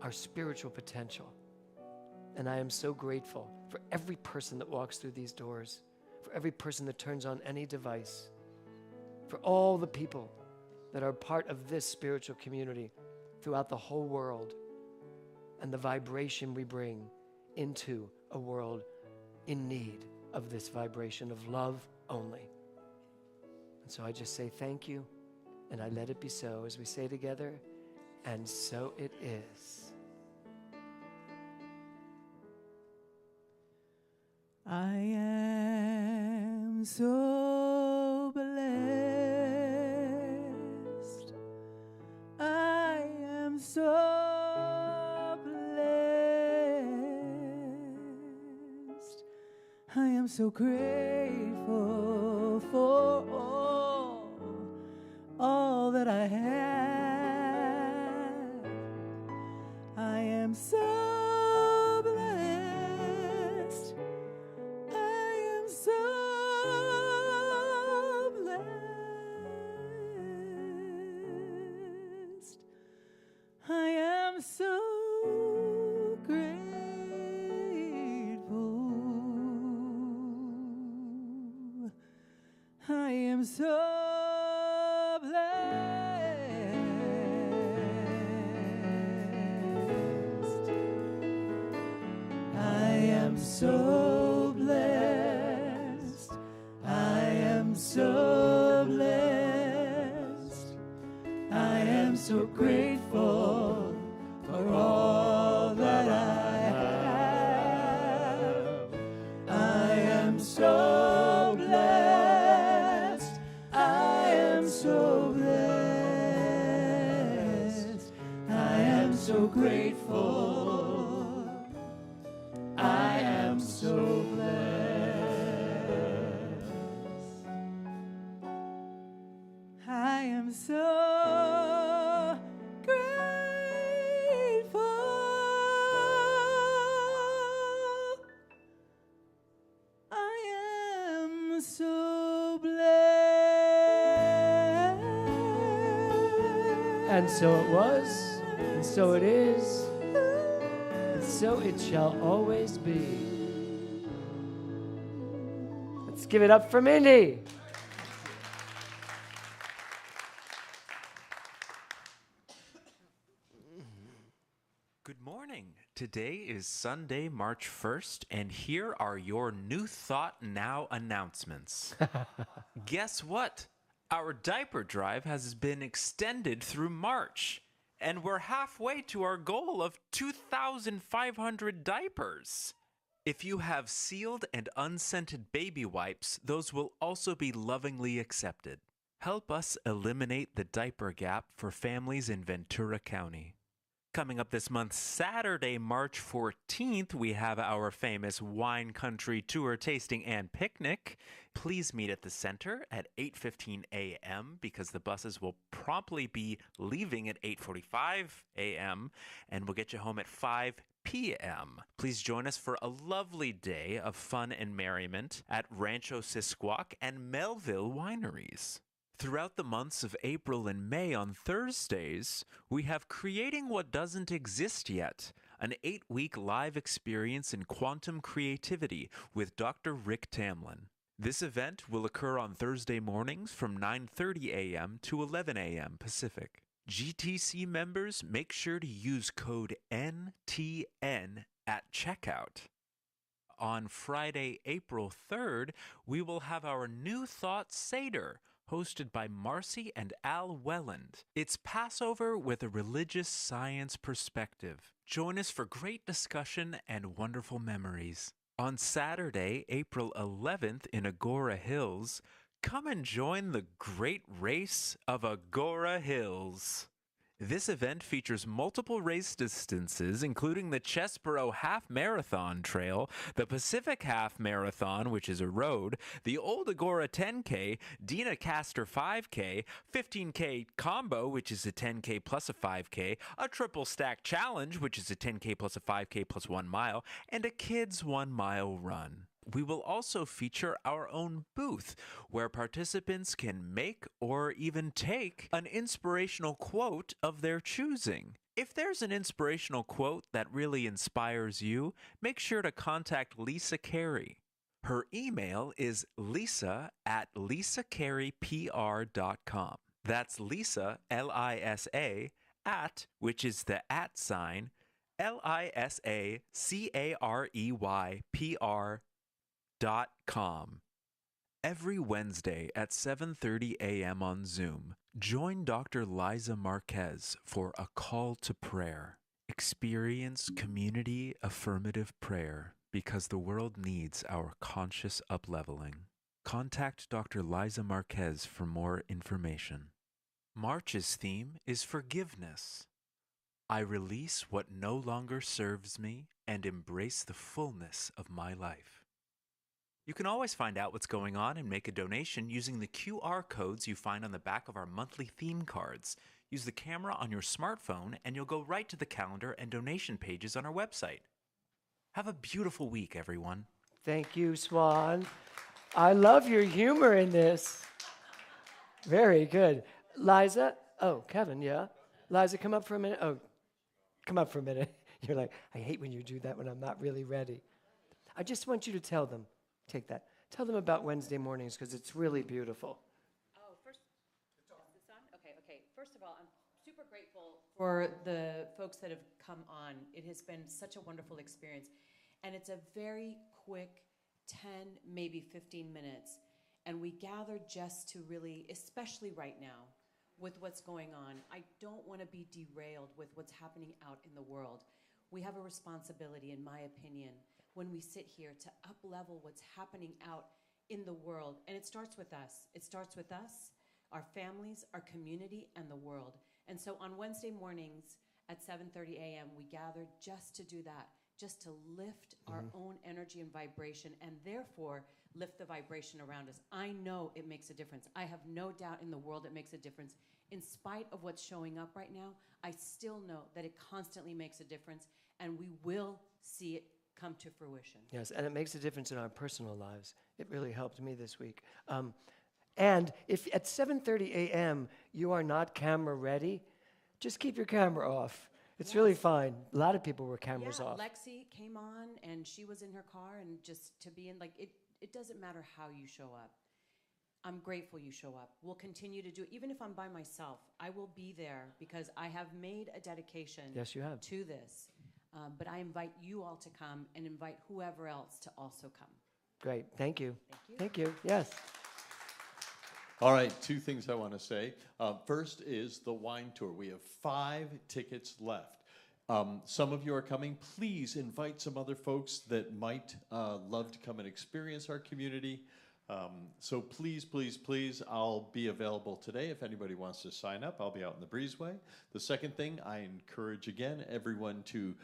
our spiritual potential. And I am so grateful for every person that walks through these doors, for every person that turns on any device, for all the people that are part of this spiritual community throughout the whole world, and the vibration we bring into a world in need of this vibration of love only. And so I just say thank you, and I let it be so as we say together, and so it is. I am so blessed. I am so blessed. I am so grateful for all that I have. I am so blessed. I am so blessed. I am so grateful. I am so blessed. I am so blessed. I am so blessed. I am so grateful for all that I have. I am so blessed. I am so blessed. I am so grateful. I am so blessed. I am so grateful. I am so blessed. And so it was, and so it is, and so it shall always be. Let's give it up for Mindy. Good morning. Today is Sunday, March 1st, and here are your New Thought Now announcements. Guess what? Our diaper drive has been extended through March, and we're halfway to our goal of 2,500 diapers. If you have sealed and unscented baby wipes, those will also be lovingly accepted. Help us eliminate the diaper gap for families in Ventura County. Coming up this month, Saturday, March 14th, we have our famous Wine Country Tour tasting and picnic. Please meet at the center at 8:15 a.m. because the buses will promptly be leaving at 8:45 a.m. and we'll get you home at 5 p.m. Please join us for a lovely day of fun and merriment at Rancho Sisquoc and Melville Wineries. Throughout the months of April and May on Thursdays, we have Creating What Doesn't Exist Yet, an 8-week live experience in quantum creativity with Dr. Rick Tamlin. This event will occur on Thursday mornings from 9:30 a.m. to 11 a.m. Pacific. GTC members, make sure to use code NTN at checkout. On Friday, April 3rd, we will have our New Thought Seder, hosted by Marcy and Al Welland. It's Passover with a religious science perspective. Join us for great discussion and wonderful memories. On Saturday, April 11th in Agora Hills, come and join the great race of Agora Hills. This event features multiple race distances, including the Chesborough Half Marathon Trail, the Pacific Half Marathon, which is a road, the Old Agora 10K, Dina Castor 5K, 15K Combo, which is a 10K plus a 5K, a Triple Stack Challenge, which is a 10K plus a 5K plus 1 mile, and a Kids 1 Mile Run. We will also feature our own booth where participants can make or even take an inspirational quote of their choosing. If there's an inspirational quote that really inspires you, make sure to contact Lisa Carey. Her email is lisa@lisacareypr.com. That's Lisa, Lisa, at, which is the @ sign, lisacareypr.com. Every Wednesday at 7:30 a.m. on Zoom, join Dr. Liza Marquez for a call to prayer. Experience community affirmative prayer because the world needs our conscious upleveling. Contact Dr. Liza Marquez for more information. March's theme is forgiveness. I release what no longer serves me and embrace the fullness of my life. You can always find out what's going on and make a donation using the QR codes you find on the back of our monthly theme cards. Use the camera on your smartphone and you'll go right to the calendar and donation pages on our website. Have a beautiful week, everyone. Thank you, Swan. I love your humor in this. Very good. Liza, oh, Kevin, yeah? Liza, come up for a minute. Oh, come up for a minute. You're like, I hate when you do that when I'm not really ready. I just want you to tell them, take that. Tell them about Wednesday mornings because it's really beautiful. Oh, first, is this on? Okay. First of all, I'm super grateful for the folks that have come on. It has been such a wonderful experience. And it's a very quick 10, maybe 15 minutes. And we gather just to really, especially right now, with what's going on. I don't want to be derailed with what's happening out in the world. We have a responsibility, in my opinion, when we sit here to up-level what's happening out in the world. And it starts with us. It starts with us, our families, our community, and the world. And so on Wednesday mornings at 7:30 a.m., we gather just to do that, just to lift our own energy and vibration, and therefore lift the vibration around us. I know it makes a difference. I have no doubt in the world it makes a difference. In spite of what's showing up right now, I still know that it constantly makes a difference, and we will see it come to fruition. Yes, and it makes a difference in our personal lives. It really helped me this week. And if at 7:30 a.m. you are not camera ready, just keep your camera off. It's really fine. A lot of people were cameras off. Lexi came on, and she was in her car, and just to be in, like, it doesn't matter how you show up. I'm grateful you show up. We'll continue to do it. Even if I'm by myself, I will be there because I have made a dedication Yes, you have. to this. But I invite you all to come and invite whoever else to also come. Great. Thank you. Thank you. Thank you. Yes. All right, two things I want to say. First is the wine tour. We have 5 tickets left. Some of you are coming. Please invite some other folks that might love to come and experience our community. So please, I'll be available today if anybody wants to sign up. I'll be out in the breezeway. The second thing, I encourage again everyone to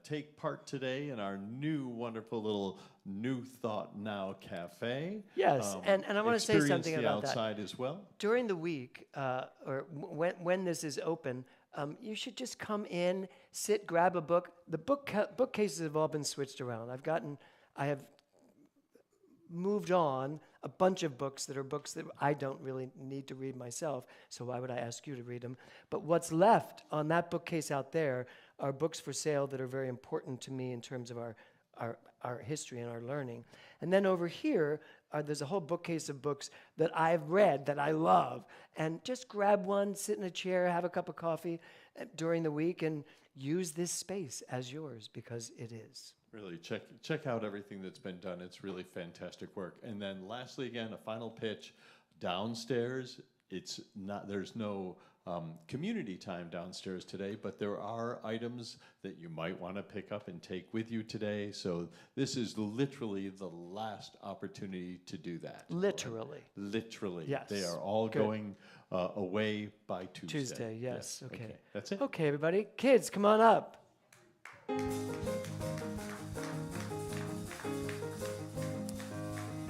take part today in our new wonderful little New Thought Now Cafe. Yes, and I want to say something about that. Outside as well. During the week, or when this is open, you should just come in, sit, grab a book. The bookcases have all been switched around. I have moved on a bunch of books that are books that I don't really need to read myself, so why would I ask you to read them? But what's left on that bookcase out there are books for sale that are very important to me in terms of our history and our learning. And then over here, there's a whole bookcase of books that I've read that I love. And just grab one, sit in a chair, have a cup of coffee during the week, and use this space as yours, because it is. Really, check out everything that's been done. It's really fantastic work. And then lastly, again, a final pitch. Downstairs, there's no community time downstairs today, but there are items that you might want to pick up and take with you today. So this is literally the last opportunity to do that. Literally. Literally. Yes. They are all Good. going away by Tuesday. Tuesday, yes. Okay. That's it. Okay, everybody. Kids, come on up.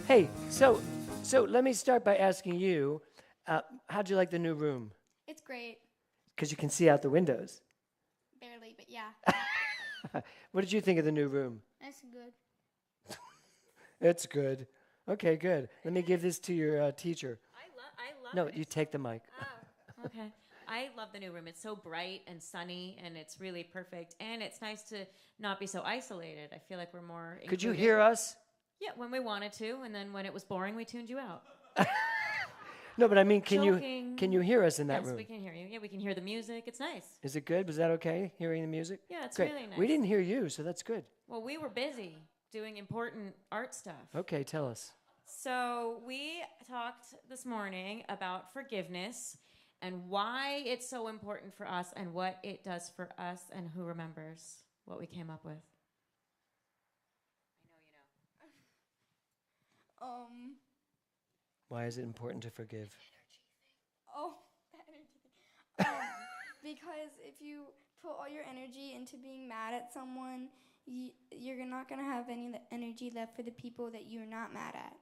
Hey, so let me start by asking you, how'd you like the new room? It's great. Because you can see out the windows. Barely, but yeah. What did you think of the new room? That's good. It's good. Okay, good. Let me give this to your teacher. I love No, it. you take the mic. Oh, okay. I love the new room. It's so bright and sunny, and it's really perfect. And it's nice to not be so isolated. I feel like we're more. Could you included. hear us? Yeah, when we wanted to, and then when it was boring, we tuned you out. No, but I mean, can Joking. you hear us in that Yes, room? we can hear you. Yeah, we can hear the music. It's nice. Is it good? Was that okay, hearing the music? Yeah, it's Great. really nice. We didn't hear you, so that's good. Well, we were busy doing important art stuff. Okay, tell us. So we talked this morning about forgiveness and why it's so important for us and what it does for us and who remembers what we came up with. I know you know. Why is it important to forgive? Oh, the energy thing. Because if you put all your energy into being mad at someone, you're not going to have any energy left for the people that you're not mad at.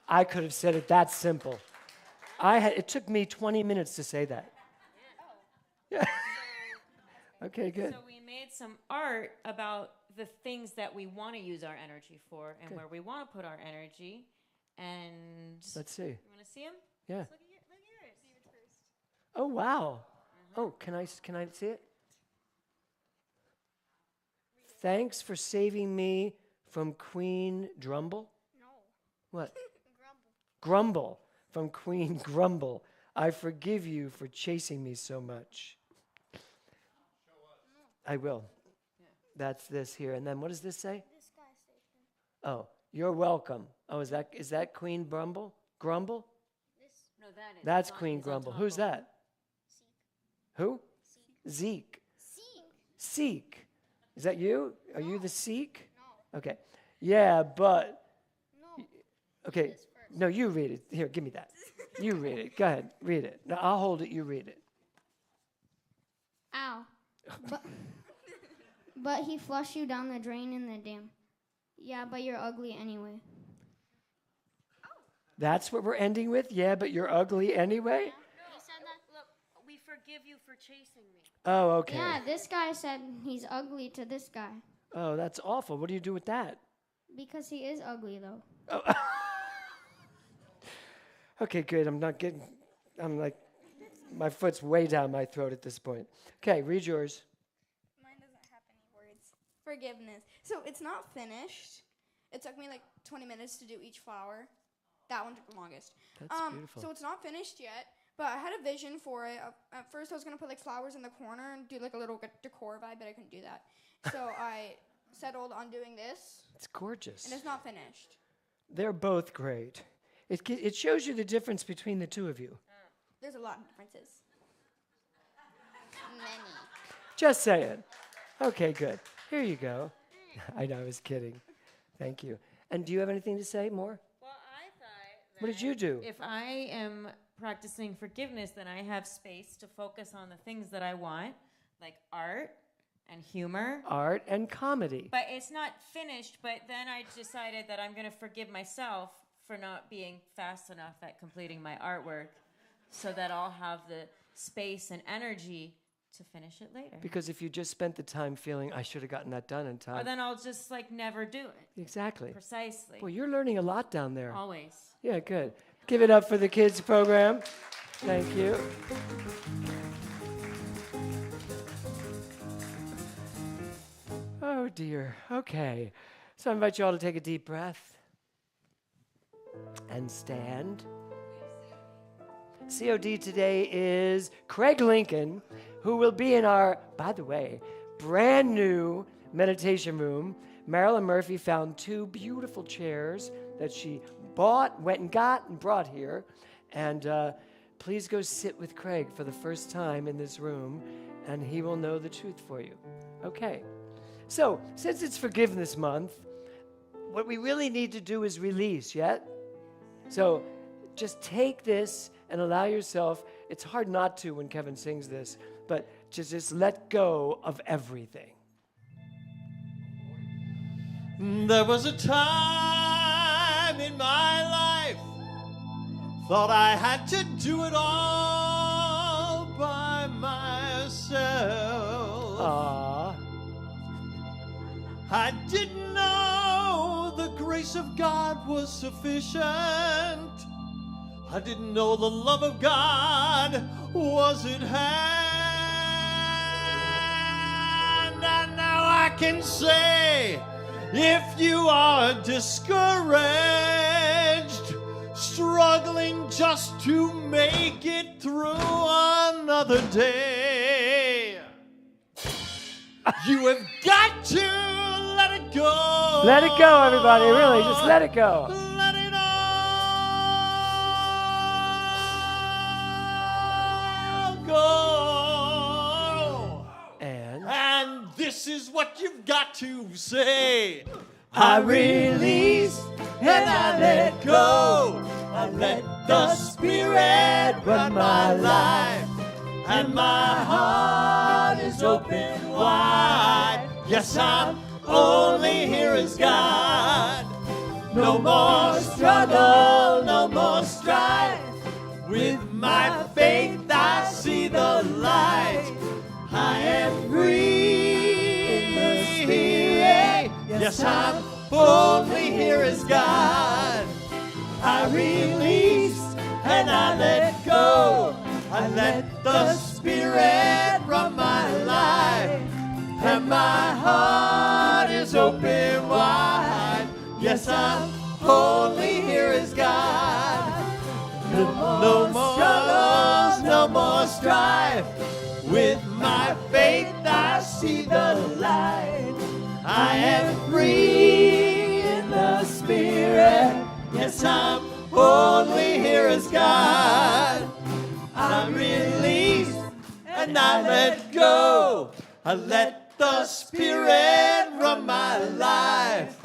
I could have said it that simple. It took me 20 minutes to say that. Yeah. Okay, good. So we made some art about the things that we want to use our energy for and where we want to put our energy. And Let's see. you want to see them? Yeah. Look at yours. See it first. Oh, wow. Oh, can I see it? Thanks for saving me from Queen Drumble. No. What? Grumble. From Queen Grumble. I forgive you for chasing me so much. I will. Yeah. That's this here. And then what does this say? This guy station. Oh, you're welcome. Oh, is that Queen Grumble? Grumble? No, that is. That's it's on- Queen it's on Grumble. top Who's of- that? Who? Zeke. Seek. Is that you? Are you the Seek? No. Okay. Yeah, but No. okay. No, you read it. Here, give me that. You read it. Go ahead. Read it. No, I'll hold it. You read it. Ow. But he flushed you down the drain in the dam. Yeah, but you're ugly anyway. That's what we're ending with? Yeah, but you're ugly anyway? He said that. Look, we forgive you for chasing me. Oh, okay. Yeah, this guy said he's ugly to this guy. Oh, that's awful. What do you do with that? Because he is ugly, though. Okay, good. I'm like, my foot's way down my throat at this point. Okay, read yours. Mine doesn't have any words. Forgiveness. So it's not finished. It took me like 20 minutes to do each flower. That one took the longest. That's beautiful. So it's not finished yet, but I had a vision for it. At first, I was going to put like flowers in the corner and do like a little decor vibe, but I couldn't do that. So I settled on doing this, It's gorgeous. and it's not finished. They're both great. It shows you the difference between the two of you. There's a lot of differences. Many. Just saying. Okay, good. Here you go. I know, I was kidding. Thank you. And do you have anything to say more? Well, I thought. What did you do? If I am practicing forgiveness, then I have space to focus on the things that I want, like art and humor. Art and comedy. But it's not finished, but then I decided that I'm going to forgive myself for not being fast enough at completing my artwork so that I'll have the space and energy to finish it later. Because if you just spent the time feeling, I should have gotten that done in Or time. then I'll just like never do it. Exactly. Precisely. Well, you're learning a lot down there. Always. Yeah, good. Give it up for the kids program. Thank you. Oh, dear. Okay. So I invite you all to take a deep breath and stand. COD today is Craig Lincoln, who will be in our, by the way, brand new meditation room. Marilyn Murphy found 2 beautiful chairs that she bought, went and got, and brought here. And please go sit with Craig for the first time in this room, and he will know the truth for you. Okay. So, since it's Forgiveness Month, what we really need to do is release, yet? So, just take this and allow yourself, it's hard not to when Kevin sings this, but just let go of everything. There was a time in my life, thought I had to do it all by myself. Aww. I didn't know the grace of God was sufficient. I didn't know the love of God was at hand. And now I can say, if you are discouraged, struggling just to make it through another day, you have got to let it go. Let it go, everybody. Really, just let it go. Let it all go. And this is what you've got to say. I release and I let go. I let the Spirit run my life, and my heart is open wide. Yes, I'm only here as God. No more struggle, no more strife. With my faith I see the light. I am free in the Spirit. Yes, I'm only here as God. I release and I let go. I let the Spirit run my life, and my heart is open wide. Yes, I'm only here as God. No more struggles, no more strife. With my faith I see the light. I am free in the Spirit. Yes, I'm only here as God. I release and I let go. I let the Spirit run my life,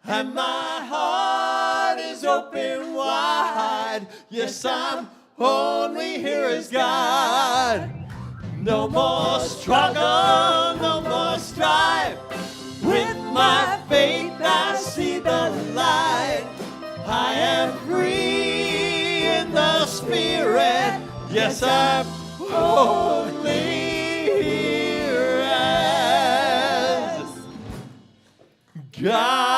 and my heart is open wide. Yes, I'm only here as God. No more struggle, no more strife. With my faith I see the light. I am free in the Spirit. Yes, I'm only here as God.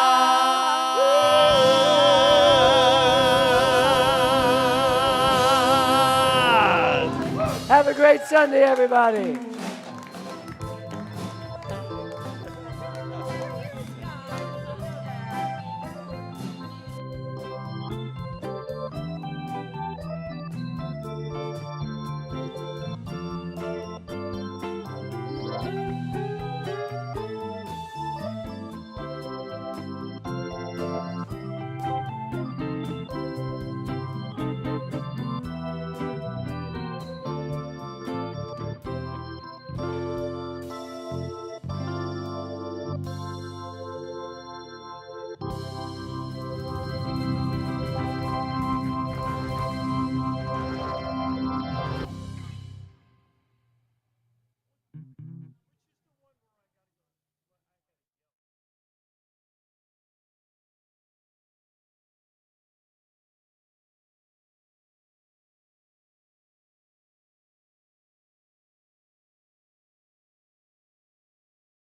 Have a great Sunday, everybody.